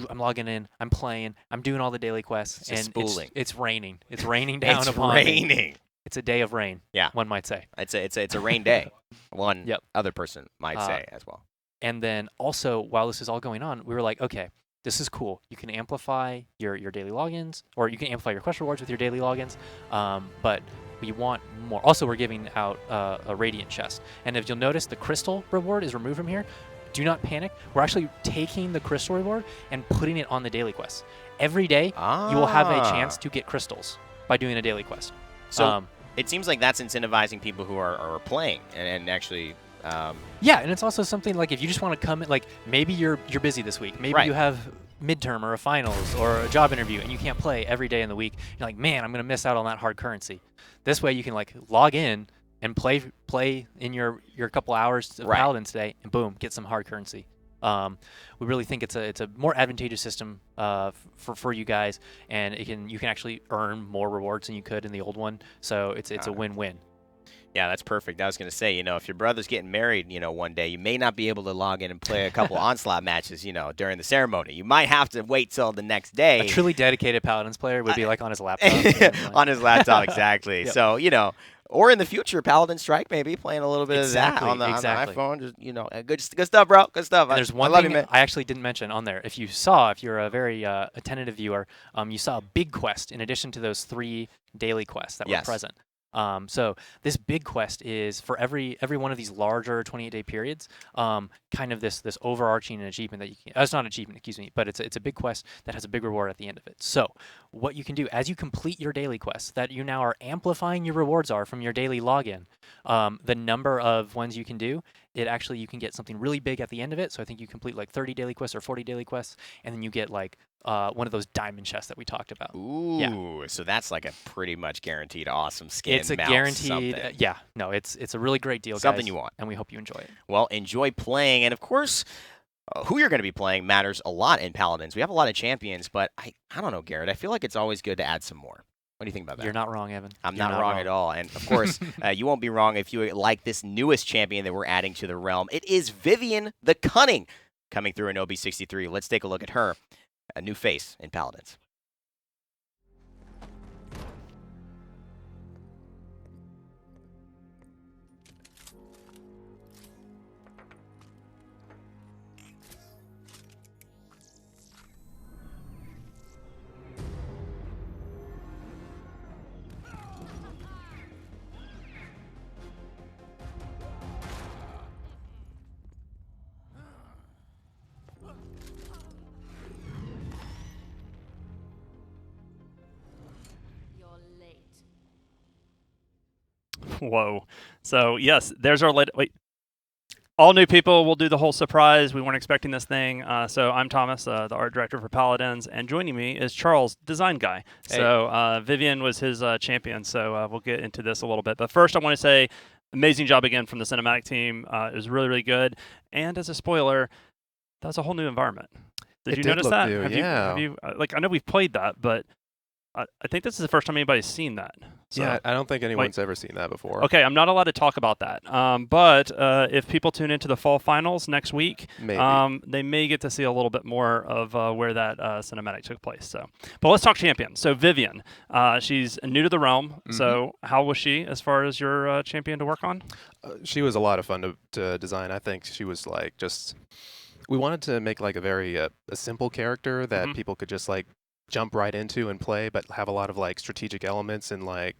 I'm logging in, I'm playing, I'm doing all the daily quests, and it's raining. It's raining down upon me. It's a day of rain. Yeah, one might say. It's a rain day. One other person might say as well. And then also, while this is all going on, we were like, okay, this is cool. You can amplify your daily logins, or you can amplify your quest rewards with your daily logins, but we want more. Also, we're giving out a Radiant chest. And if you'll notice, the crystal reward is removed from here. Do not panic. We're actually taking the crystal reward and putting it on the daily quest. Every day, you will have a chance to get crystals by doing a daily quest. So it seems like that's incentivizing people who are playing and actually... Yeah, and it's also something like if you just want to come in, like maybe you're busy this week. Maybe you have midterm or a finals or a job interview and you can't play every day in the week. You're like, man, I'm going to miss out on that hard currency. This way you can like log in and play in your couple hours of Paladins today, and boom, get some hard currency. We really think it's a more advantageous system for you guys, and you can actually earn more rewards than you could in the old one. So it's a win-win. Yeah, that's perfect. I was going to say, if your brother's getting married, one day, you may not be able to log in and play a couple Onslaught matches, during the ceremony. You might have to wait till the next day. A truly dedicated Paladins player would be like on his laptop. On his laptop, exactly. Yep. So, or in the future, Paladin Strike, maybe playing a little bit of that on the iPhone. Just, good stuff, bro. Good stuff. And there's one thing I actually didn't mention on there. If you're a very attentive viewer, you saw a big quest in addition to those 3 daily quests that were present. So this big quest is for every one of these larger 28-day periods, kind of this overarching achievement that you can. It's not an achievement, excuse me, but it's a big quest that has a big reward at the end of it. So what you can do as you complete your daily quests, that you now are amplifying your rewards are from your daily login, the number of ones you can do. You can get something really big at the end of it. So I think you complete like 30 daily quests or 40 daily quests, and then you get like one of those diamond chests that we talked about. Ooh, so that's like a pretty much guaranteed awesome skin. It's a mount, guaranteed, something. it's a really great deal, Something guys, you want. and we hope you enjoy it. Well, enjoy playing, and of course, who you're going to be playing matters a lot in Paladins. We have a lot of champions, but I don't know, Garrett. I feel like it's always good to add some more. What do you think about that? You're not wrong, Evan. I'm You're not wrong at all. And, of course, you won't be wrong if you like this newest champion that we're adding to the realm. It is Vivian the Cunning coming through in OB63. Let's take a look at her, a new face in Paladins. Whoa. So, yes, there's our latest. Wait. All new people will do the whole surprise. We weren't expecting this thing. So I'm Thomas, the art director for Paladins, and joining me is Charles, design guy. Hey. So Vivian was his champion, so we'll get into this a little bit. But first, I want to say amazing job again from the cinematic team. It was really, really good. And as a spoiler, that was a whole new environment. Did you notice that? New, have you like, I know we've played that, but I think this is the first time anybody's seen that. So, yeah, I don't think anyone's ever seen that before. Okay, I'm not allowed to talk about that. But if people tune into the fall finals next week, Maybe. they may get to see a little bit more of where that cinematic took place. So, but let's talk champion. So Vivian, she's new to the realm. So how was she as far as your champion to work on? She was a lot of fun to design. I think she was like we wanted to make like a very a simple character that people could just like jump right into and play, but have a lot of like strategic elements and like,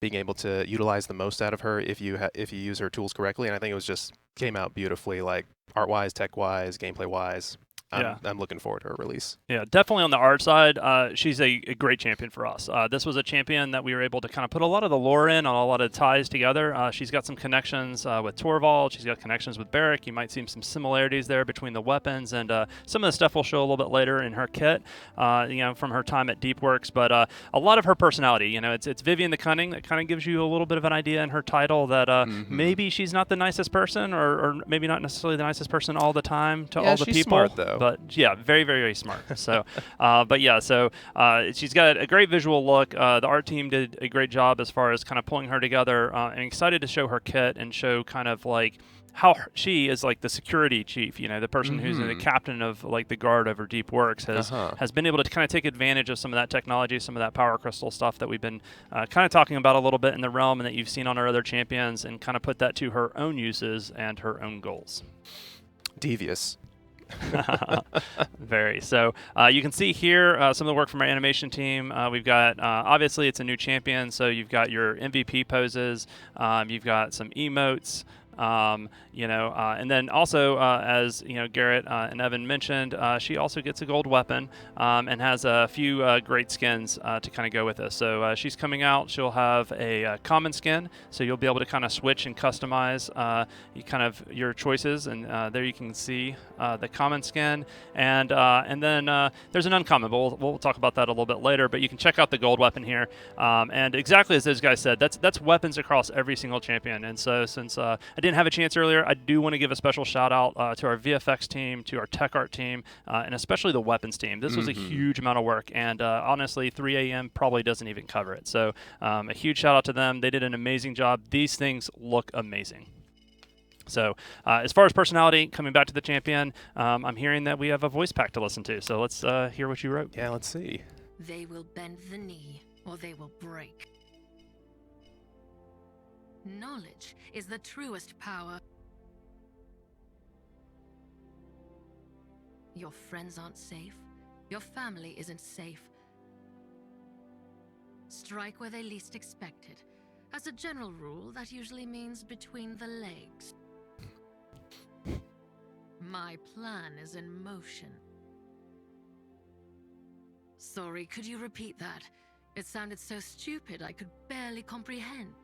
being able to utilize the most out of her if you use her tools correctly. And I think it came out beautifully, like art-wise, tech-wise, gameplay-wise. I'm looking forward to her release. Yeah, definitely on the art side, she's a great champion for us. This was a champion that we were able to kind of put a lot of the lore in, on a lot of ties together. She's got some connections with TORVALD. She's got connections with Barrack. You might see some similarities there between the weapons, and some of the stuff we'll show a little bit later in her kit, from her time at DeepWorks. But a lot of her personality, it's Vivian the Cunning. That kind of gives you a little bit of an idea in her title that maybe she's not the nicest person, or maybe not necessarily the nicest person all the time to all the she's people. Smart, though. But yeah, very, very, very smart. So, she's got a great visual look. The art team did a great job as far as kind of pulling her together. And excited to show her kit and show kind of like how she is like the security chief, the person who's the captain of like the guard over DeepWorks has been able to kind of take advantage of some of that technology, some of that power crystal stuff that we've been kind of talking about a little bit in the realm and that you've seen on our other champions, and kind of put that to her own uses and her own goals. Devious. Very. So you can see here some of the work from our animation team. We've got, obviously it's a new champion, so you've got your MVP poses, you've got some emotes, and then also, as Garrett and Evan mentioned, she also gets a gold weapon and has a few great skins to kind of go with this. So she's coming out. She'll have a common skin, so you'll be able to kind of switch and customize your choices. And there you can see the common skin, and then there's an uncommon. But we'll talk about that a little bit later. But you can check out the gold weapon here, and exactly as those guys said, that's weapons across every single champion. And so since I didn't have a chance earlier, I do want to give a special shout out to our VFX team, to our tech art team, and especially the weapons team. This was a huge amount of work, and honestly, 3 a.m. probably doesn't even cover it. So a huge shout out to them. They did an amazing job. These things look amazing. So as far as personality, coming back to the champion, I'm hearing that we have a voice pack to listen to. So let's hear what you wrote. Yeah, let's see. They will bend the knee, or they will break. Knowledge is the truest power. Your friends aren't safe. Your family isn't safe. Strike where they least expect it. As a general rule, that usually means between the legs. My plan is in motion. Sorry, could you repeat that? It sounded so stupid I could barely comprehend.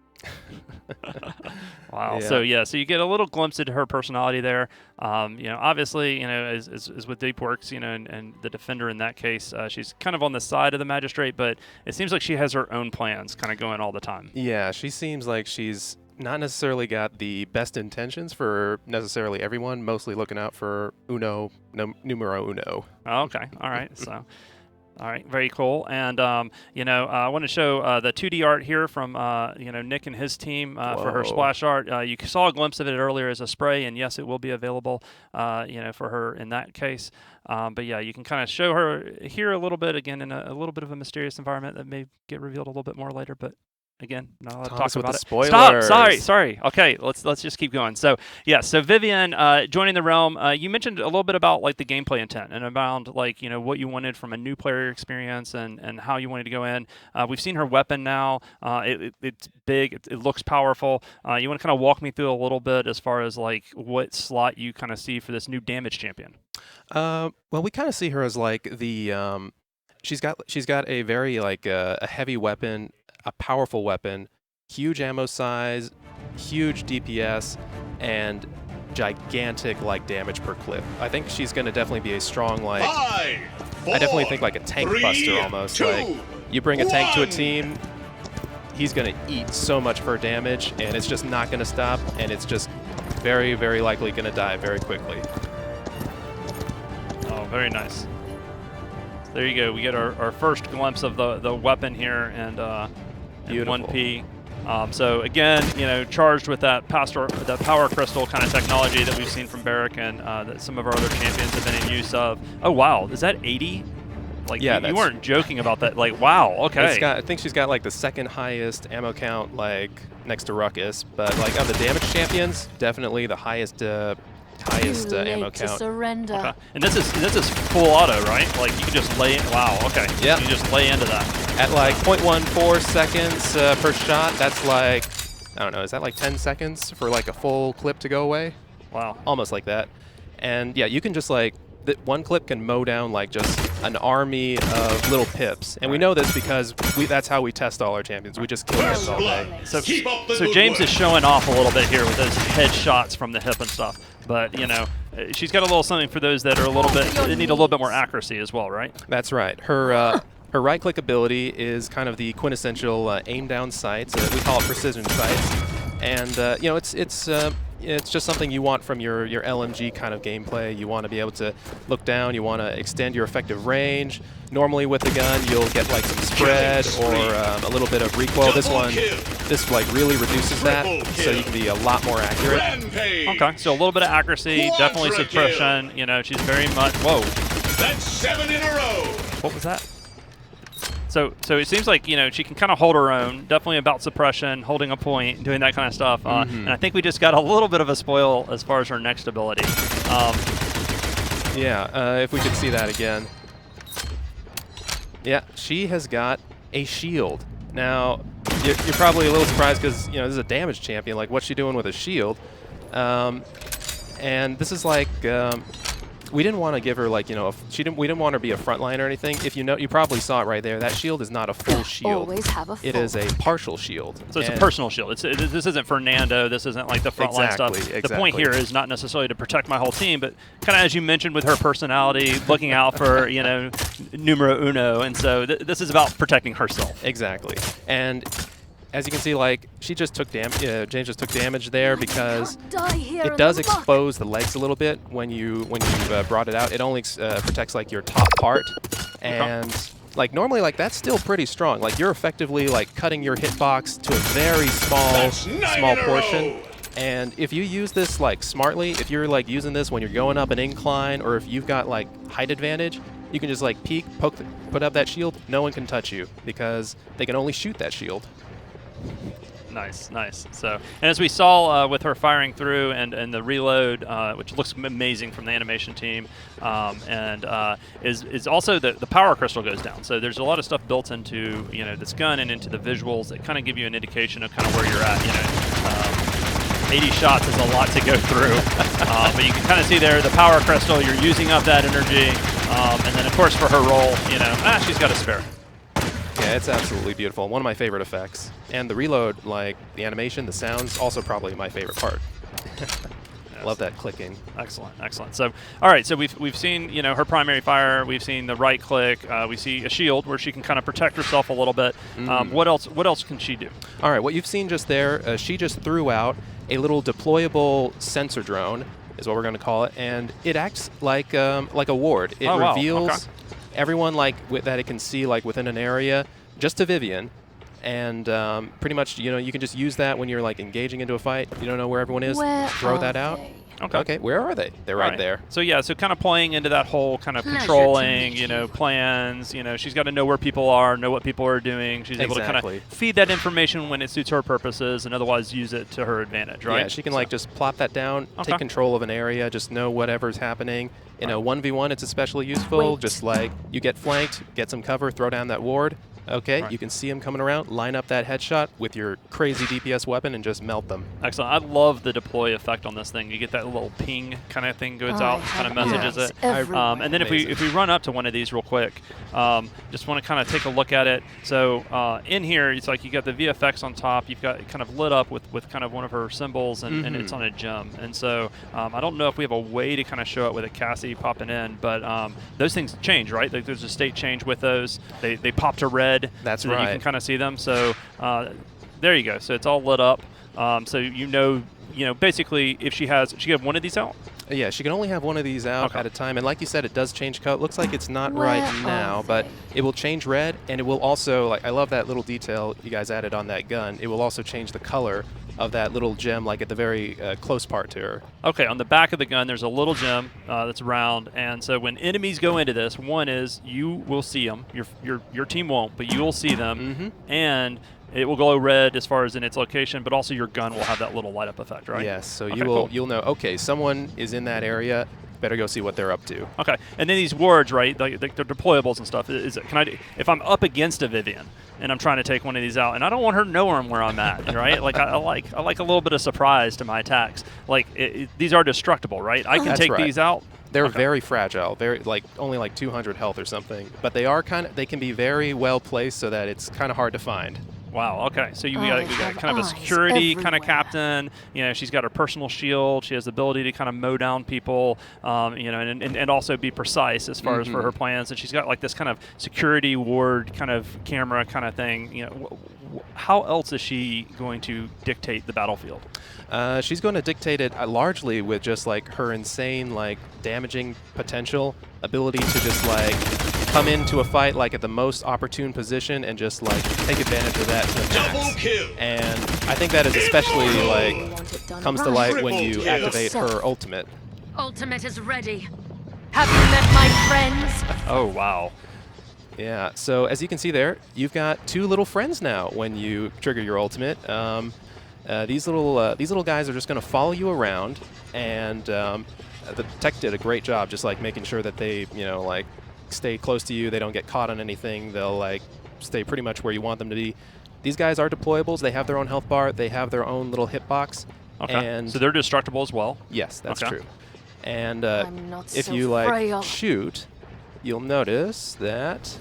Wow. Yeah. So you get a little glimpse into her personality there. Obviously, as with Deepworks, and the defender in that case, she's kind of on the side of the magistrate, but it seems like she has her own plans kind of going all the time. Yeah, she seems like she's not necessarily got the best intentions for necessarily everyone, mostly looking out for numero uno. Oh, okay. All right. So. All right, very cool. And, I want to show the 2D art here from, Nick and his team for her splash art. You saw a glimpse of it earlier as a spray, and yes, it will be available, for her in that case. But, yeah, you can kind of show her here a little bit, again, in a little bit of a mysterious environment that may get revealed a little bit more later. But, again, not allowed to talk about it. Spoilers. Stop! Sorry. Okay, let's just keep going. So Vivian joining the realm. You mentioned a little bit about like the gameplay intent and about like what you wanted from a new player experience and how you wanted to go in. We've seen her weapon now. It's big. It looks powerful. You want to kind of walk me through a little bit as far as like what slot you kind of see for this new damage champion? Well, we kind of see her as like the she's got a very like a heavy weapon. A powerful weapon, huge ammo size, huge DPS, and gigantic like damage per clip. I think she's going to definitely be a strong like. 5, 4, I definitely think like a tank 3, buster almost. 2, like you bring a tank to a 1. team, he's going to eat so much for damage, and it's just not going to stop, and it's just very, very likely going to die very quickly. Oh, very nice. There you go. We get our first glimpse of the weapon here, and 1P. So again, charged with that power crystal kind of technology that we've seen from Barrack and that some of our other champions have been in use of. Oh wow, is that 80? Like yeah, you weren't joking about that. Like wow, okay. I think she's got like the second highest ammo count, like next to Ruckus, but like of the damage champions, definitely the highest ammo count. Surrender. Okay. And this is full auto, right? Like you can just lay in. Wow. Okay. Yeah. You just lay into that. At like 0.14 seconds per shot, that's like, I don't know, is that like 10 seconds for like a full clip to go away? Wow. Almost like that. And yeah, you can just like, one clip can mow down like just an army of little pips. And we know this because that's how we test all our champions. We just kill pips all day. So James is showing off a little bit here with those headshots from the hip and stuff. But, she's got a little something for those that are they need a little bit more accuracy as well, right? That's right. Her right-click ability is kind of the quintessential aim-down sights. We call it precision sights. And, it's just something you want from your LMG kind of gameplay. You want to be able to look down. You want to extend your effective range. Normally with the gun, you'll get like some spread or a little bit of recoil. This like really reduces that, so you can be a lot more accurate. Okay, so a little bit of accuracy, definitely suppression. She's very much. Whoa. That's 7 in a row. What was that? So it seems like, she can kind of hold her own, definitely about suppression, holding a point, doing that kind of stuff. And I think we just got a little bit of a spoil as far as her next ability. If we could see that again. Yeah, she has got a shield. Now, you're probably a little surprised because, this is a damage champion. Like, what's she doing with a shield? And this is like... we didn't want to give her like we didn't want her to be a frontline or anything. If you probably saw it right there. That shield is not a full shield. Always have a full. It is a partial shield. So it's a personal shield. This isn't Fernando. This isn't like the frontline stuff. Exactly. The point here is not necessarily to protect my whole team, but kind of as you mentioned with her personality, looking out for numero uno, and so this is about protecting herself. Exactly. And as you can see, like she just took damage. James just took damage there because it does expose the legs a little bit when you brought it out. It only protects like your top part, and like normally like that's still pretty strong. Like you're effectively like cutting your hitbox to a very small portion. And if you use this like smartly, if you're like using this when you're going up an incline, or if you've got like height advantage, you can just like peek, put up that shield. No one can touch you because they can only shoot that shield. Nice, nice. So, and as we saw with her firing through and the reload, which looks amazing from the animation team, is also the power crystal goes down. So there's a lot of stuff built into this gun and into the visuals that kind of give you an indication of kind of where you're at. 80 shots is a lot to go through, but you can kind of see there the power crystal. You're using up that energy, and then of course for her role, she's got a spare. Yeah, it's absolutely beautiful. One of my favorite effects. And the reload, like the animation, the sounds, also probably my favorite part. Love that clicking. Excellent, excellent. So, all right, so we've seen her primary fire. We've seen the right click. We see a shield where she can kind of protect herself a little bit. What else can she do? All right, what you've seen just there, she just threw out a little deployable sensor drone, is what we're going to call it, and it acts like a ward. It reveals everyone that it can see within an area, just to Vivian. And pretty much, you can just use that when you're engaging into a fight. You don't know where everyone is. Throw that out. Okay, where are they? They're right there. So yeah, so kind of playing into that whole kind of controlling, plans. She's got to know where people are, know what people are doing. She's able to kind of feed that information when it suits her purposes, and otherwise use it to her advantage, right? Yeah, she can just plop that down, take control of an area, just know whatever's happening. In a 1v1, it's especially useful. Just you get flanked, get some cover, throw down that ward. Okay, you can see them coming around, line up that headshot with your crazy DPS weapon and just melt them. Excellent. I love the deploy effect on this thing. You get that little ping kind of thing goes out, kind of messages it. And then if we run up to one of these real quick, just want to kind of take a look at it. So in here, it's you got the VFX on top. You've got it kind of lit up with kind of one of her symbols, and it's on a gem. And so I don't know if we have a way to kind of show it with a Cassie popping in, but those things change, right? There's a state change with those. They pop to red. That's so right. You can kind of see them. So there you go. So it's all lit up. So basically, if she have one of these out. Yeah, she can only have one of these out at a time. And like you said, it does change color. It looks like it's not right now, but it will change red, and it will also, I love that little detail you guys added on that gun. It will also change the color of that little gem, at the very close part to her. Okay, on the back of the gun, there's a little gem that's round, and so when enemies go into this, one is you will see them. Your team won't, but you will see them, and it will glow red as far as in its location, but also your gun will have that little light up effect, right? Yes, so you'll know, okay, someone is in that area, better go see what they're up to. Okay, and then these wards, right, they're deployables and stuff. If I'm up against a Vivian and I'm trying to take one of these out, and I don't want her knowing where I'm at, right? I like a little bit of surprise to my attacks. These are destructible, right? I can take these out. They're very fragile, very only 200 health or something, but they can be very well placed so that it's kind of hard to find. Wow. Okay. So we got kind of a security kind of captain. She's got her personal shield. She has the ability to kind of mow down people. And also be precise as far as for her plans. And she's got this kind of security ward kind of camera kind of thing. How else is she going to dictate the battlefield? She's going to dictate it largely with just her insane damaging potential, ability to just come into a fight at the most opportune position and just take advantage of that to the max. And I think that is especially comes to light when you activate her ultimate. Ultimate is ready. Have you met my friends? Oh wow. Yeah, so as you can see there, you've got two little friends now when you trigger your ultimate. These little guys are just going to follow you around, and the tech did a great job just making sure that they stay close to you. They don't get caught on anything. They'll stay pretty much where you want them to be. These guys are deployables. They have their own health bar. They have their own little hitbox. Okay. And so they're destructible as well. Yes, that's true. And if you shoot, you'll notice that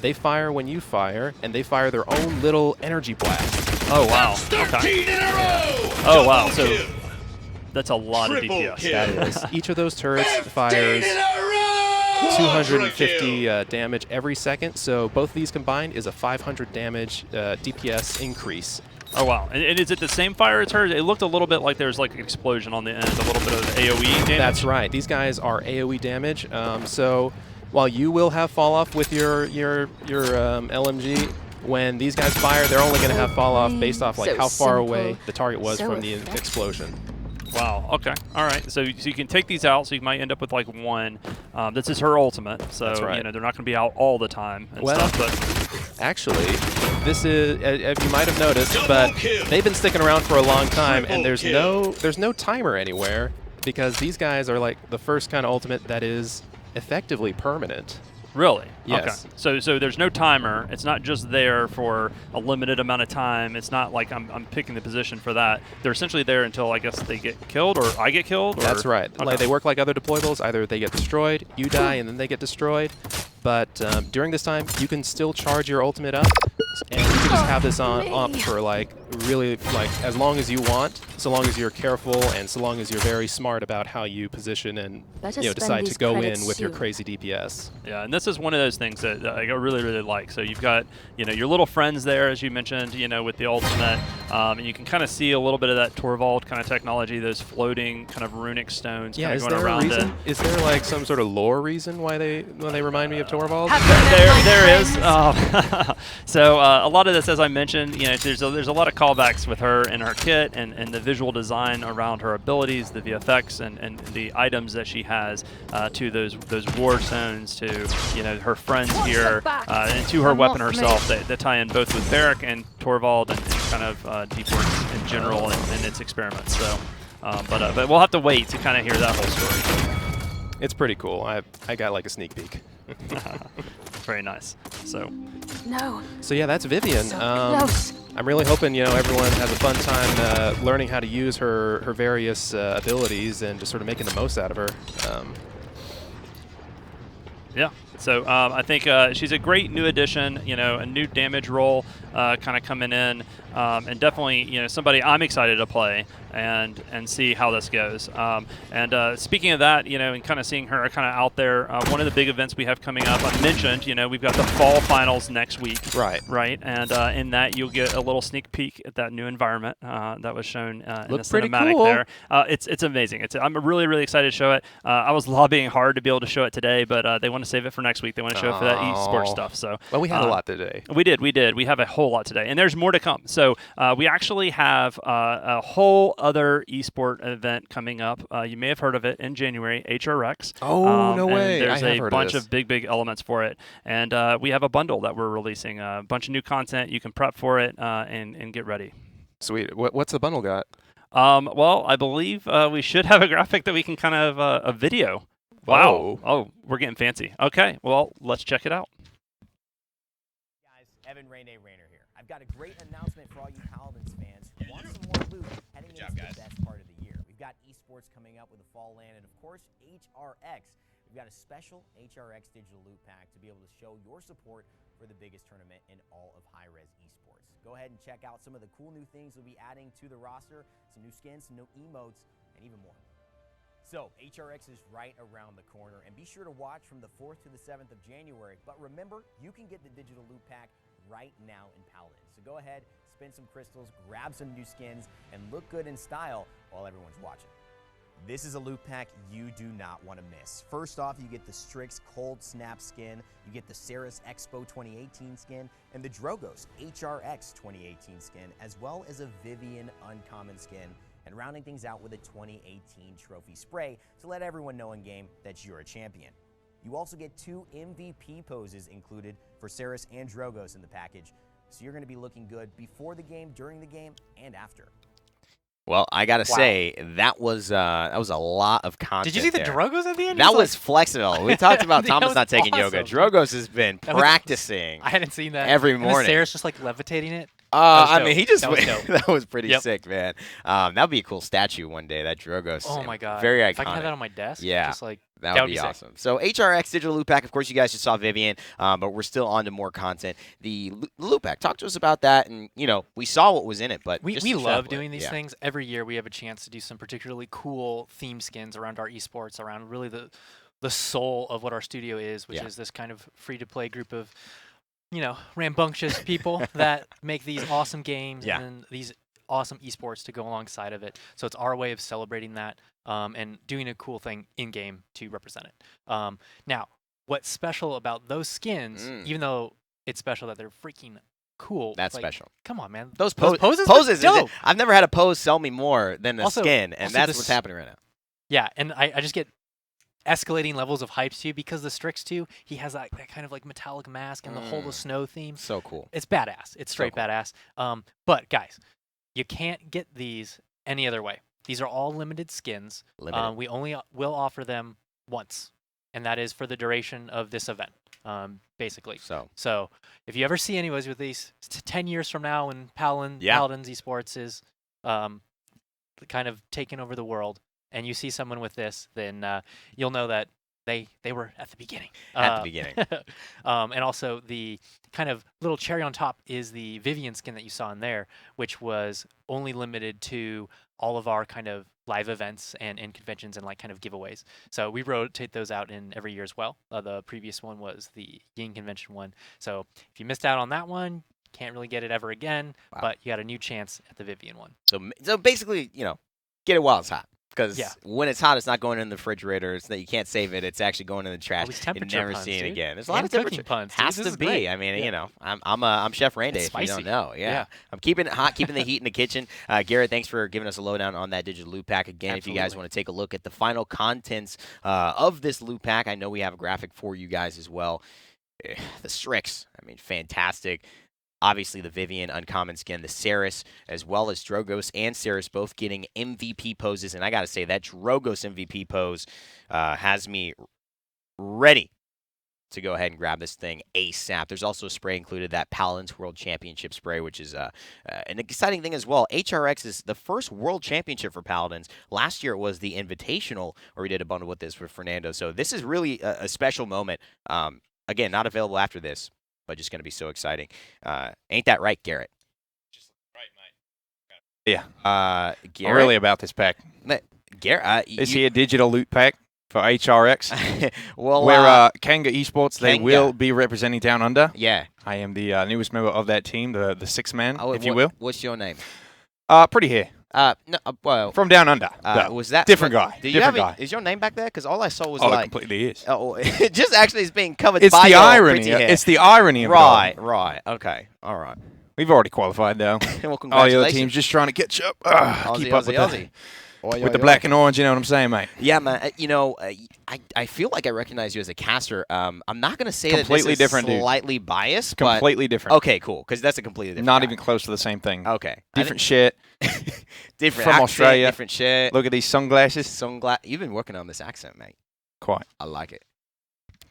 they fire when you fire, and they fire their own little energy blast. Oh wow. That's 13 in a row. Oh wow. So that's a lot of DPS. That is. Each of those turrets fires 250 damage every second, so both of these combined is a 500 damage DPS increase. Oh wow. And is it the same fire as hers? It looked a little bit like there's an explosion on the end, a little bit of AoE damage. That's right. These guys are AoE damage. So while you will have fall off with your LMG, when these guys fire, they're only going to have fall off based off how far away the target was from the explosion. Wow. Okay. All right. So you can take these out. So you might end up with like one. This is her ultimate. So That's right. they're not going to be out all the time. And Well, stuff, but actually, this is you might have noticed, but they've been sticking around for a long time, and there's no timer anywhere because these guys are like the first kind of ultimate that is effectively permanent. really? Yes. Okay. So there's no timer. It's not just there for a limited amount of time. It's not like I'm picking the position for that. They're essentially there until I guess they get killed or I get killed. Or? That's right. Okay. Like they work like other deployables. Either they get destroyed, you die, and then they get destroyed. But during this time, you can still charge your ultimate up, and you can just have this on up for like really like as long as you want, so long as you're careful and so long as you're very smart about how you position and decide to go in with your crazy DPS. Yeah, and this is one of those things that I really like. So you've got your little friends there, as you mentioned, with the ultimate, and you can kind of see a little bit of that Torvald kind of technology, those floating kind of runic stones kind of going around it. Is there like some sort of lore reason why they remind me of Torvald? There is. So a lot of this, as I mentioned, there's a lot of callbacks with her and her kit and the visual design around her abilities, the VFX and the items that she has to those war zones, to her friends here, and to her weapon herself that tie in both with Barrack and Torvald and kind of Deep Works in general and its experiments. So, but we'll have to wait to kind of hear that whole story. It's pretty cool. I got like a sneak peek. Very nice. So yeah, that's Vivian. So close. I'm really hoping everyone has a fun time learning how to use her various abilities and just sort of making the most out of her. Yeah. So I think she's a great new addition, a new damage role kind of coming in, and definitely, somebody I'm excited to play and see how this goes. And speaking of that, and kind of seeing her kind of out there, one of the big events we have coming up, I mentioned, we've got the fall finals next week. Right. Right. And in that, you'll get a little sneak peek at that new environment that was shown in the cinematic cool. there. It's amazing. I'm really excited to show it. I was lobbying hard to be able to show it today, but they want to save it for next week. They want to show it for that esports stuff. So well, we had a lot today. We did. We have a whole lot today, and there's more to come. So we actually have a whole other esport event coming up. You may have heard of it in January, HRX. Oh, no way! There's I have a heard bunch of big elements for it, and we have a bundle that we're releasing. A bunch of new content. You can prep for it and get ready. Sweet. What's the bundle got? Well, I believe we should have a graphic that we can kind of a video. Wow. Oh, we're getting fancy. Okay, well, let's check it out. Guys, Evan Rayner here. I've got a great announcement for all you Paladins fans who want some more loot heading into the best part of the year. We've got esports coming up with the fall land, and of course, HRX. We've got a special HRX digital loot pack to be able to show your support for the biggest tournament in all of high-res esports. Go ahead and check out some of the cool new things we'll be adding to the roster, some new skins, some new emotes, and even more. So, HRX is right around the corner, and be sure to watch from the 4th to the 7th of January. But remember, you can get the digital loot pack right now in Paladins. So go ahead, spin some crystals, grab some new skins, and look good in style while everyone's watching. This is a loot pack you do not want to miss. First off, you get the Strix Cold Snap skin, you get the Ceres Expo 2018 skin, and the Drogos HRX 2018 skin, as well as a Vivian Uncommon skin, and rounding things out with a 2018 trophy spray to let everyone know in game that you're a champion. You also get 2 MVP poses included for Ceres and Drogos in the package, so you're going to be looking good before the game, during the game, and after. Well, I gotta say that was a lot of content. Did you see the there. Drogos at the end? That was flexible. We talked about Thomas not taking yoga. awesome. Drogos has been practicing. I hadn't seen that every morning. And Sarah's just like levitating it. I mean, he just that was dope. that was pretty sick, man. That would be a cool statue one day. That Drogos. Oh my god, very iconic. If I can have that on my desk, yeah, just like that would be awesome. So HRX digital loot pack. Of course, you guys just saw Vivian, but we're still on to more content. The loot pack. Talk to us about that. And we saw what was in it, but we love doing these things. Every year we have a chance to do some particularly cool theme skins around our esports, around really the soul of what our studio is, which is this kind of free to play group of rambunctious people that make these awesome games and these awesome esports to go alongside of it. So it's our way of celebrating that and doing a cool thing in-game to represent it. Now, what's special about those skins, even though it's special that they're freaking cool. That's like, special. Come on, man. Those poses. Poses. Dope. I've never had a pose sell me more than a Also- skin, and also that's this- what's happening right now. Yeah, and I just get escalating levels of hype too because the Strix too. He has that kind of like metallic mask and the whole of snow theme. So cool. It's badass. It's straight cool. badass. But guys, you can't get these any other way. These are all limited skins. Limited. We only will offer them once, and that is for the duration of this event, basically. So if you ever see anyways with these 10 years from now when Paladins Esports is kind of taking over the world, and you see someone with this, then you'll know that they were at the beginning. At the beginning. And also the kind of little cherry on top is the Vivian skin that you saw in there, which was only limited to all of our kind of live events and conventions and like kind of giveaways. So we rotate those out in every year as well. The previous one was the Ying convention one. So if you missed out on that one, can't really get it ever again, but you got a new chance at the Vivian one. So basically, get it while it's hot. Because Yeah. when it's hot, it's not going in the refrigerator. It's that you can't save it. It's actually going in the trash. All these You temperature never puns, see it dude. again. There's a lot And of temperature cooking puns, dude. Has This to is be. great. I mean, Yeah. I'm Chef Randy. It's If you don't spicy. know, Yeah. I'm keeping it hot, keeping the heat in the kitchen. Garrett, thanks for giving us a lowdown on that digital loot pack. Again, if you guys Absolutely. want to take a look at the final contents of this loot pack, I know we have a graphic for you guys as well. The Strix, I mean, fantastic. Obviously, the Vivian uncommon skin, the Ceres, as well as Drogos and Ceres both getting MVP poses. And I got to say, that Drogos MVP pose has me ready to go ahead and grab this thing ASAP. There's also a spray included, that Paladins World Championship spray, which is an exciting thing as well. HRX is the first World Championship for Paladins. Last year it was the Invitational, where we did a bundle with this with Fernando. So this is really a special moment. Again, not available after this, but just going to be so exciting. Ain't that right, Garrett? Yeah. Garrett? I'm really about this pack. Garrett, Is he a digital loot pack for HRX? well, where Kanga Esports, they Kanga. will be representing Down Under. Yeah. I am the newest member of that team, the sixth man, Oh, if you will. What's your name? Pretty hair. No, well, From Down Under. though. was that different guy? Do you Different have guy. Is your name back there? Because all I saw was Oh, it like completely is. Oh, it just actually is being covered It's by the your irony. pretty hair. It's the irony of it all. Right. Okay. All right. We've already qualified though. Well, All the congratulations. other teams just trying to catch up. Aussie, Keep up Aussie, with Aussie. with the black and orange. You know what I'm saying, mate? Yeah, man. I feel like I recognize you as a caster. I'm not gonna say Completely that this is different dude. slightly biased, but Completely different. okay, cool. Because that's a completely different. Not guy. even close to the same thing. Okay. Different shit. Different From accent, Australia. Different shit. Look at these sunglasses. You've been working on this accent, mate. Quite. I like it.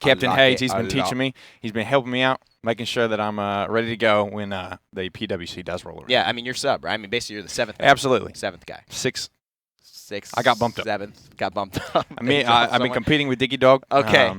Captain like Hayes, it he's a been lot. teaching me. He's been helping me out, making sure that I'm ready to go when the PWC does roll around. Yeah, I mean you're sub, right? I mean basically you're the seventh. guy. Absolutely. Seventh guy. Sixth. Sixth. I got bumped up. Seventh. Got bumped up. I mean, I've been competing with Diggy Dog. Okay.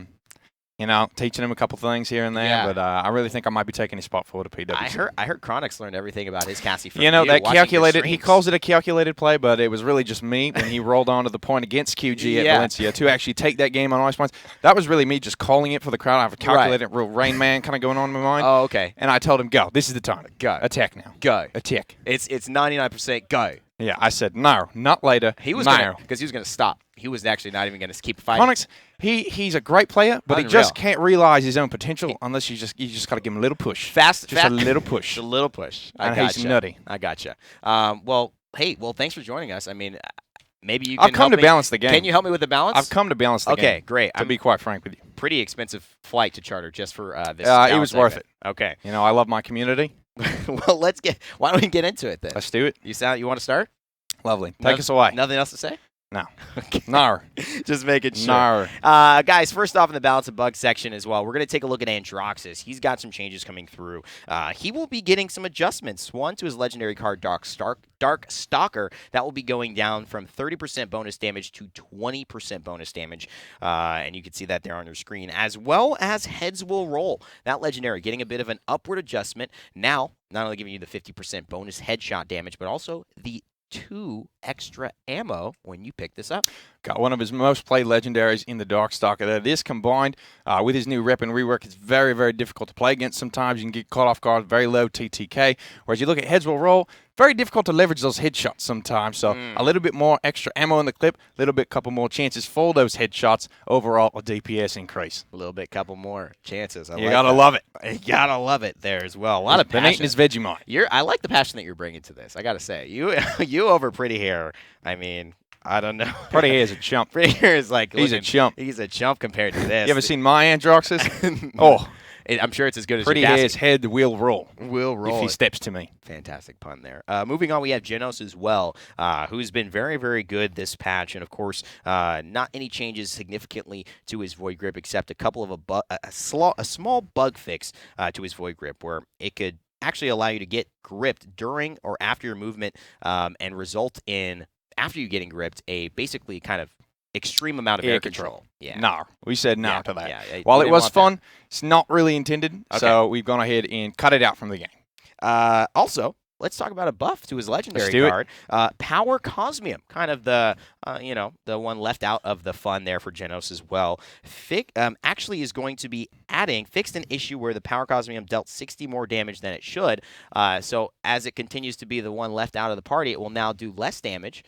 Teaching him a couple things here and there, Yeah. but I really think I might be taking his spot for the PWC. I heard Chronix learned everything about his Cassie from You know, that watching your calculated, he streams. calls it a calculated play, but it was really just me when he rolled on to the point against QG at Yeah. Valencia to actually take that game on ice points. That was really me just calling it for the crowd. I have a calculated real Rain Man kind of going on in my mind. Oh, okay. And I told him, go. This is the time. Go. Attack now. Go. Attack. It's 99% go. Yeah, I said, no, not later. He was now. because he was gonna stop. He was actually not even gonna keep fighting. Chronix, he's a great player, but he just can't realize his own potential unless you just got to give him a little push. Just a little push. A little push. I And gotcha. he's nutty. I gotcha. Well, thanks for joining us. I mean, maybe you can I've come help to me. balance the game. Can you help me with the balance? I've come to balance the game. Okay, great. To be quite frank with you. Pretty expensive flight to charter just for this. It was worth it. Okay. You know, I love my community. Well, why don't we get into it then? Let's do it. You want to start? Lovely. Take us away. Nothing else to say? No. Okay. No. Just making sure. No. Guys, first off in the balance of bugs section as well, we're going to take a look at Androxus. He's got some changes coming through. He will be getting some adjustments. One to his legendary card, Dark Stalker. That will be going down from 30% bonus damage to 20% bonus damage. And you can see that there on your screen. As well as Heads Will Roll. That legendary getting a bit of an upward adjustment. Now, not only giving you the 50% bonus headshot damage, but also the 2 extra ammo when you pick this up. Got one of his most played legendaries in the Darkstalker there. This combined with his new rep and rework, it's very, very difficult to play against sometimes. You can get caught off guard, very low TTK. Whereas you look at Heads Will Roll, very difficult to leverage those headshots sometimes. So a little bit more extra ammo in the clip, a little bit, couple more chances for those headshots. Overall, a DPS increase. A little bit, couple more chances. You gotta love it. You gotta love it there as well. A lot of Been passion. eating his Vegemite. I like the passion that you're bringing to this. I gotta say, you over Pretty Hair. I mean, I don't know. Pretty Hair's a chump. Pretty Hair is like he's a chump. He's a chump compared to this. You ever seen my Androxus? Oh. I'm sure it's as good as Pretty your Hair's head will roll. Will roll. If he steps to me. Fantastic pun there. Moving on, we have Genos as well, who's been very, very good this patch. And, of course, not any changes significantly to his Void Grip except a couple of a small bug fix to his Void Grip where it could actually allow you to get gripped during or after your movement and result in, after you getting gripped, a basically kind of extreme amount of air control. Yeah. No. We said no to that. Yeah, While it was fun, it's not really intended. Okay. So we've gone ahead and cut it out from the game. Also, let's talk about a buff to his legendary card. Power Cosmium, kind of the the one left out of the fun there for Genos as well. Actually is going to be fixed an issue where the Power Cosmium dealt 60 more damage than it should. So as it continues to be the one left out of the party, it will now do less damage.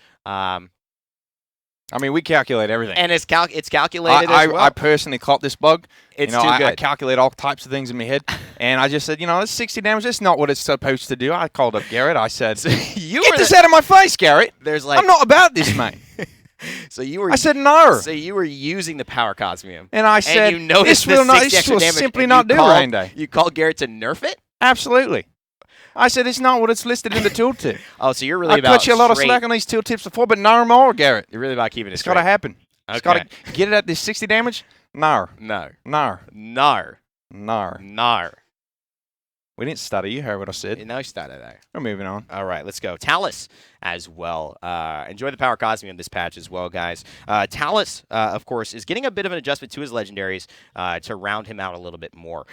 I mean, we calculate everything. And it's calculated as well. I personally caught this bug. It's too good. I calculate all types of things in my head. And I just said, it's 60 damage. That's not what it's supposed to do. I called up Garrett. I said, get this out of my face, Garrett. I'm not about this, mate. I said no. So you were using the Power Cosmium. And I said, and you noticed this will simply not do, Rain Day. You called Garrett to nerf it? Absolutely. I said it's not what it's listed in the tooltip. Oh, so you're really I cut you a lot of slack on these tooltips before, but no more, Garrett. You're really about keeping it straight. It's got to happen. Okay. It's got to get it at this 60 damage. No. No. No. No. No. No. We didn't stutter. You heard what I said. No stutter there. We're moving on. All right, let's go. Talus as well. Enjoy the Power Cosmium this patch as well, guys. Talus, of course, is getting a bit of an adjustment to his legendaries to round him out a little bit more.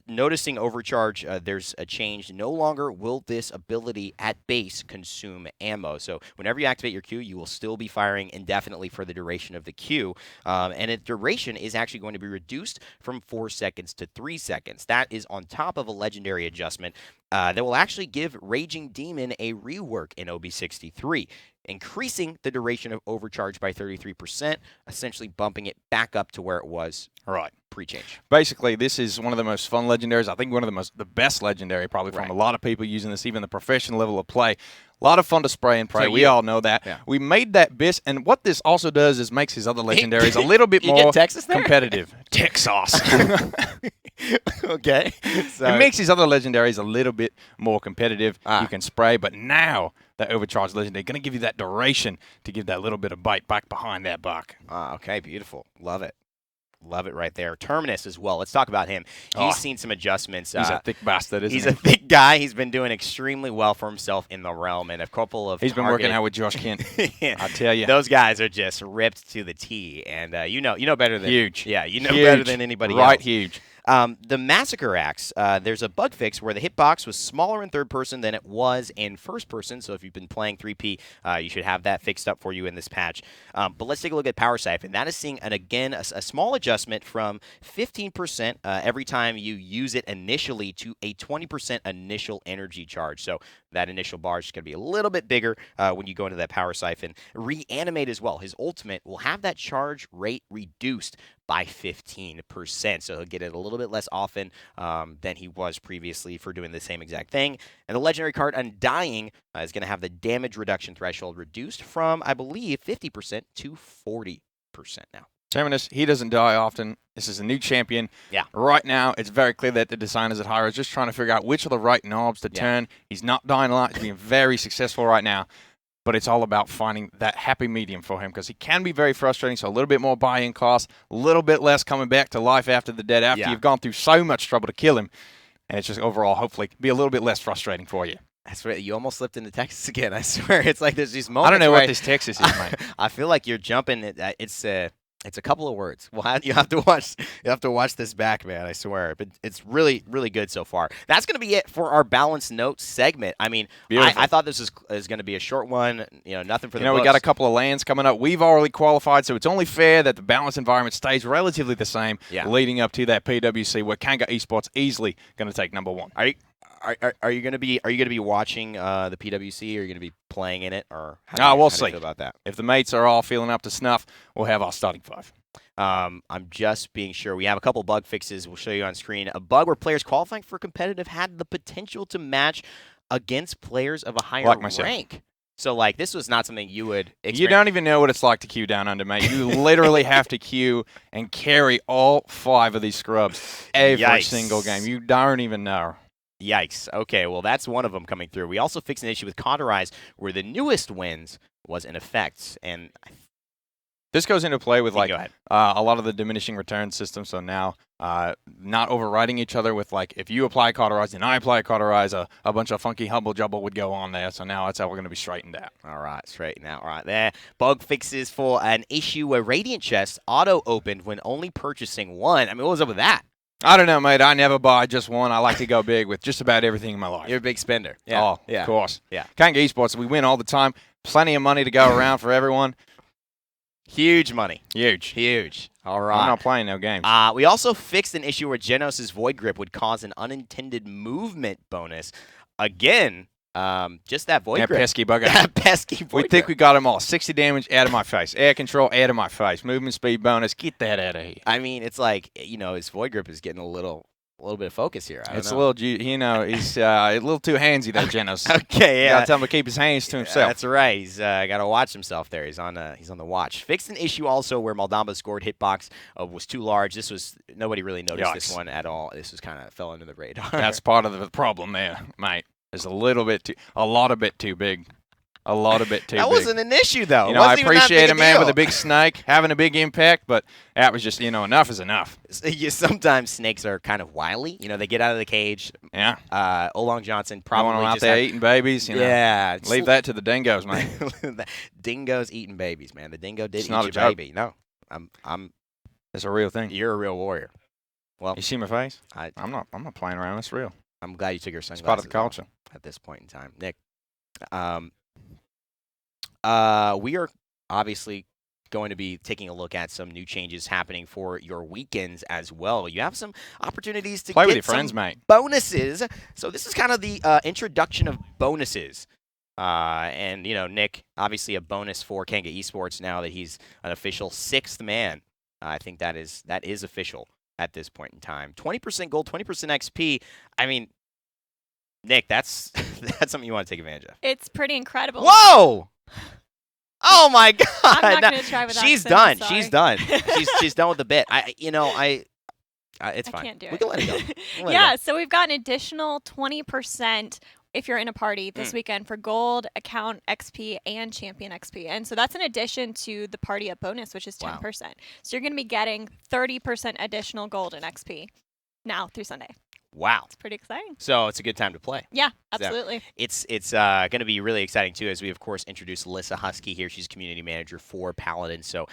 Noticing Overcharge, there's a change. No longer will this ability at base consume ammo. So whenever you activate your Q, you will still be firing indefinitely for the duration of the Q. And its duration is actually going to be reduced from 4 seconds to 3 seconds. That is on top of a legendary adjustment that will actually give Raging Demon a rework in OB63, increasing the duration of Overcharge by 33%, essentially bumping it back up to where it was pre-change. Basically, this is one of the most fun legendaries. I think one of the best legendary probably from a lot of people using this, even the professional level of play. A lot of fun to spray and pray. We all know that. Yeah. We made that BIS, and what this also does is makes his other legendaries a little bit more competitive. Texas. Okay. So it makes his other legendaries a little bit more competitive. You can spray, but now that Overcharged legendary going to give you that duration to give that little bit of bite back behind that buck. Okay, beautiful. Love it. Love it right there. Terminus as well. Let's talk about him. He's seen some adjustments. He's a thick bastard, isn't he? He's a thick guy. He's been doing extremely well for himself in the realm, and a couple of He's been working out with Josh Kent. I tell you. Those guys are just ripped to the T, and you know better than huge. Yeah, you know better than anybody else. Right, huge. The Massacre Axe, there's a bug fix where the hitbox was smaller in third person than it was in first person. So if you've been playing 3P, you should have that fixed up for you in this patch. But let's take a look at Power Siphon. That is seeing, a small adjustment from 15% every time you use it initially to a 20% initial energy charge. So that initial bar is just going to be a little bit bigger when you go into that Power Siphon. Reanimate as well. His ultimate will have that charge rate reduced by 15%. So he'll get it a little bit less often than he was previously for doing the same exact thing. And the legendary card Undying is going to have the damage reduction threshold reduced from, I believe, 50% to 40% now. Terminus, he doesn't die often. This is a new champion. Yeah. Right now, it's very clear that the designers at Hyro are just trying to figure out which are the right knobs to turn. He's not dying a lot. He's being very successful right now. But it's all about finding that happy medium for him because he can be very frustrating. So a little bit more buy-in cost, a little bit less coming back to life after the dead after you've gone through so much trouble to kill him. And it's just overall, hopefully, be a little bit less frustrating for you. That's right. You almost slipped into Texas again. I swear. It's like there's these moments. I don't know what this Texas is, mate. I feel like you're jumping. It's a couple of words. Well, you have to watch this back, man. I swear. But it's really, really good so far. That's going to be it for our Balanced Notes segment. I mean, I thought this is going to be a short one. Nothing for the books. We got a couple of lands coming up. We've already qualified, so it's only fair that the balanced environment stays relatively the same leading up to that PWC where Kanga Esports easily going to take number one. Are you gonna be watching the PWC? Or are you gonna be playing in it, or how do we'll you see feel about that? If the mates are all feeling up to snuff, we'll have our starting 5. I'm just being sure. We have a couple bug fixes we'll show you on screen. A bug where players qualifying for competitive had the potential to match against players of a higher Like myself. rank. So, like, this was not something you would experience. You don't even know what it's like to queue down under, mate. You literally have to queue and carry all 5 of these scrubs every Yikes. single game. You don't even know. Yikes. Okay, well, that's one of them coming through. We also fixed an issue with Cauterize where the newest wins was in effect. And This goes into play with like go ahead. A lot of the diminishing return system. So now, not overriding each other with like if you apply Cauterize and I apply Cauterize, a bunch of funky humble jubble would go on there. So now that's how we're going to be straightened out. All right, straighten out right there. Bug fixes for an issue where Radiant Chest auto-opened when only purchasing 1. I mean, what was up with that? I don't know, mate. I never buy just one. I like to go big with just about everything in my life. You're a big spender. Yeah. Oh, yeah. of course. Yeah. CANCELLOR Esports, we win all the time. Plenty of money to go around for everyone. Huge money. Huge. Huge. All I'm right. not playing no games. We also fixed an issue where Genos' Void Grip would cause an unintended movement bonus. Again, just that Void That Grip. pesky bugger. That pesky Void We Grip. think we got them all. 60 damage out of my face. Air control out of my face. Movement speed bonus. Get that out of here. I mean, it's like, his Void Grip is getting a little bit of focus here. It's a little, he's a little too handsy, that Genos. Okay, You yeah. gotta tell him to keep his hands to himself. That's right. He's got to watch himself there. He's on the watch. Fixed an issue also where Maldamba scored hitbox was too large. Nobody really noticed this Yikes. one at all. This was kind of fell under the radar. That's part of the problem there, mate. It's a lot of bit too big. A lot of bit too That big. wasn't an issue though. You It know, I wasn't even that appreciate big a man deal. with a big snake having a big impact, but that was just, enough is enough. Sometimes snakes are kind of wily. They get out of the cage. Yeah. Olong Johnson I want probably them out just there had- eating babies. Yeah. Leave that to the dingoes, mate. The dingoes eating babies, man. The dingo did It's eat not your a joke. baby. No, I'm. It's a real thing. You're a real warrior. Well, You see my face? I- I'm not playing around. It's real. I'm glad you took your It's sunglasses part of the off culture. at this point in time, Nick. We are obviously going to be taking a look at some new changes happening for your weekends as well. You have some opportunities to Play get with your friends, some mate. bonuses. So this is kind of the introduction of bonuses. And, Nick, obviously a bonus for CANCELLOR Esports now that he's an official 6th man. I think that is official at this point in time. 20% gold, 20% XP. I mean, Nick, that's something you want to take advantage of. It's pretty incredible. Whoa! Oh my God! I'm not going to try with She's accent, done. I'm She's sorry. done. She's done with the bit. It's fine. I can't do We it. can let it go. We'll let it Yeah, go. so we've got an additional 20% if you're in a party this weekend for gold, account XP, and champion XP. And so that's in addition to the party up bonus, which is 10%. Wow. So you're going to be getting 30% additional gold and XP now through Sunday. Wow. It's pretty exciting. So it's a good time to play. Yeah, So absolutely. it's going to be really exciting too, as we of course introduce Alyssa Husky here. She's community manager for Paladins. So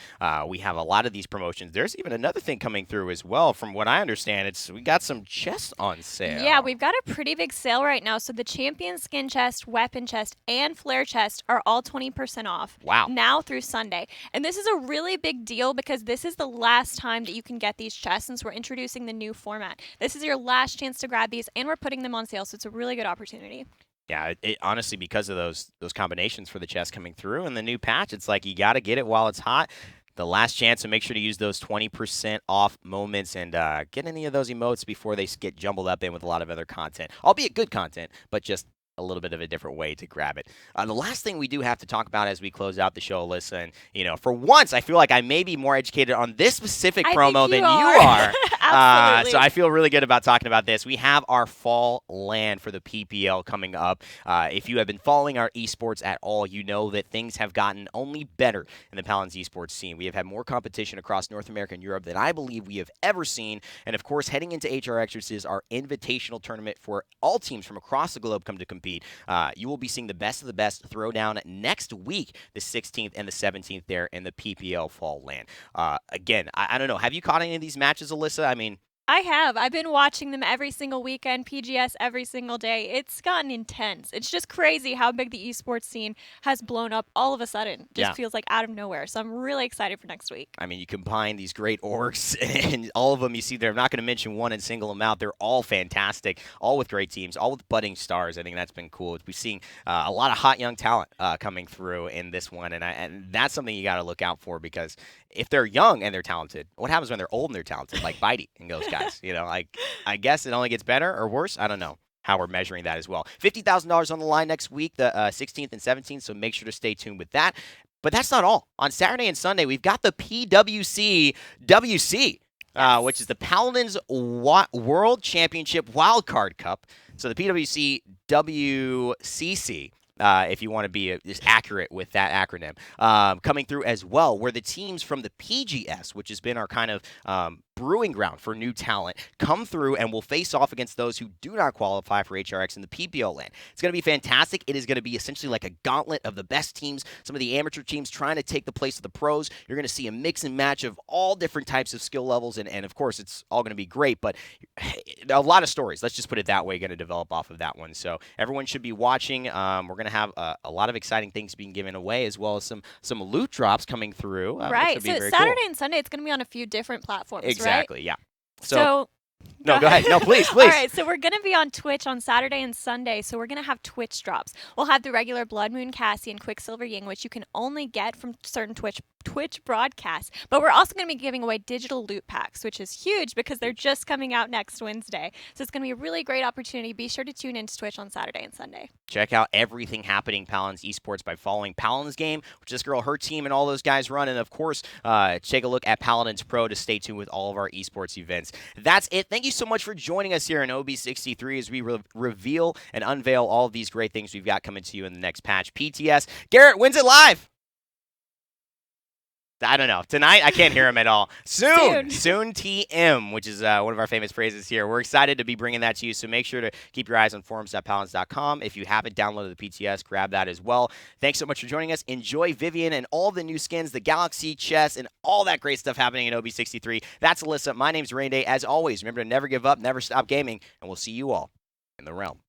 we have a lot of these promotions. There's even another thing coming through as well. From what I understand, we got some chests on sale. Yeah, we've got a pretty big sale right now. So the champion skin chest, weapon chest, and flare chest are all 20% off. Wow. Now through Sunday. And this is a really big deal because this is the last time that you can get these chests since we're introducing the new format. This is your last chance to grab these, and we're putting them on sale, so it's a really good opportunity. Yeah, honestly, because of those combinations for the chest coming through and the new patch, it's like you got to get it while it's hot. The last chance, to make sure to use those 20% off moments and get any of those emotes before they get jumbled up in with a lot of other content. Albeit good content, but just a little bit of a different way to grab it. The last thing we do have to talk about as we close out the show, Alyssa, and for once, I feel like I may be more educated on this specific promo than you are. Absolutely. So I feel really good about talking about this. We have our fall LAN for the PPL coming up. If you have been following our esports at all, you know that things have gotten only better in the Paladins esports scene. We have had more competition across North America and Europe than I believe we have ever seen. And of course, heading into HRX is our invitational tournament for all teams from across the globe come to compete. You will be seeing the best of the best throwdown next week, the 16th and the 17th there in the PPL Fall LAN. Again, I don't know. Have you caught any of these matches, Alyssa? I mean, I have. I've been watching them every single weekend, PGS every single day. It's gotten intense. It's just crazy how big the esports scene has blown up all of a sudden. Just feels like out of nowhere. So I'm really excited for next week. I mean, you combine these great orgs, and all of them you see there. I'm not going to mention one and single them out. They're all fantastic, all with great teams, all with budding stars. I think that's been cool. We're seeing a lot of hot young talent coming through in this one, and that's something you got to look out for, because if they're young and they're talented, what happens when they're old and they're talented, like Bitey and those guys? You know, I guess it only gets better or worse. I don't know how we're measuring that as well. $50,000 on the line next week, the 16th and 17th, so make sure to stay tuned with that. But that's not all. On Saturday and Sunday, we've got the PWC WC, which is the Paladins World Championship Wildcard Cup. So the PWC WCC, if you want to be just accurate with that acronym, coming through as well, where the teams from the PGS, which has been our kind of brewing ground for new talent, come through and will face off against those who do not qualify for HRX in the PPO land. It's going to be fantastic. It is going to be essentially like a gauntlet of the best teams, some of the amateur teams trying to take the place of the pros. You're going to see a mix and match of all different types of skill levels, and of course, it's all going to be great, but a lot of stories, let's just put it that way, going to develop off of that one. So everyone should be watching. We're going to have a lot of exciting things being given away, as well as some loot drops coming through. Right. So Saturday and Sunday, it's going to be on a few different platforms, Exactly, right? yeah. So no, go ahead. No, please. All right, so we're going to be on Twitch on Saturday and Sunday, so we're going to have Twitch drops. We'll have the regular Blood Moon Cassie and Quicksilver Ying, which you can only get from certain Twitch broadcasts. But we're also going to be giving away digital loot packs, which is huge because they're just coming out next Wednesday. So it's going to be a really great opportunity. Be sure to tune into Twitch on Saturday and Sunday. Check out everything happening Paladins Esports by following Paladins Game, which this girl, her team, and all those guys run. And, of course, take a look at Paladins Pro to stay tuned with all of our esports events. That's it. Thank you so much for joining us here in OB63 as we reveal and unveil all of these great things we've got coming to you in the next patch. PTS. Garrett, when's it live? I don't know. Tonight, I can't hear him at all. Soon TM, which is one of our famous phrases here. We're excited to be bringing that to you, so make sure to keep your eyes on forums.paladins.com. If you haven't downloaded the PTS, grab that as well. Thanks so much for joining us. Enjoy Vivian and all the new skins, the Galaxy chess, and all that great stuff happening in OB63. That's Alyssa. My name's RENEGADE. As always, remember to never give up, never stop gaming, and we'll see you all in the realm.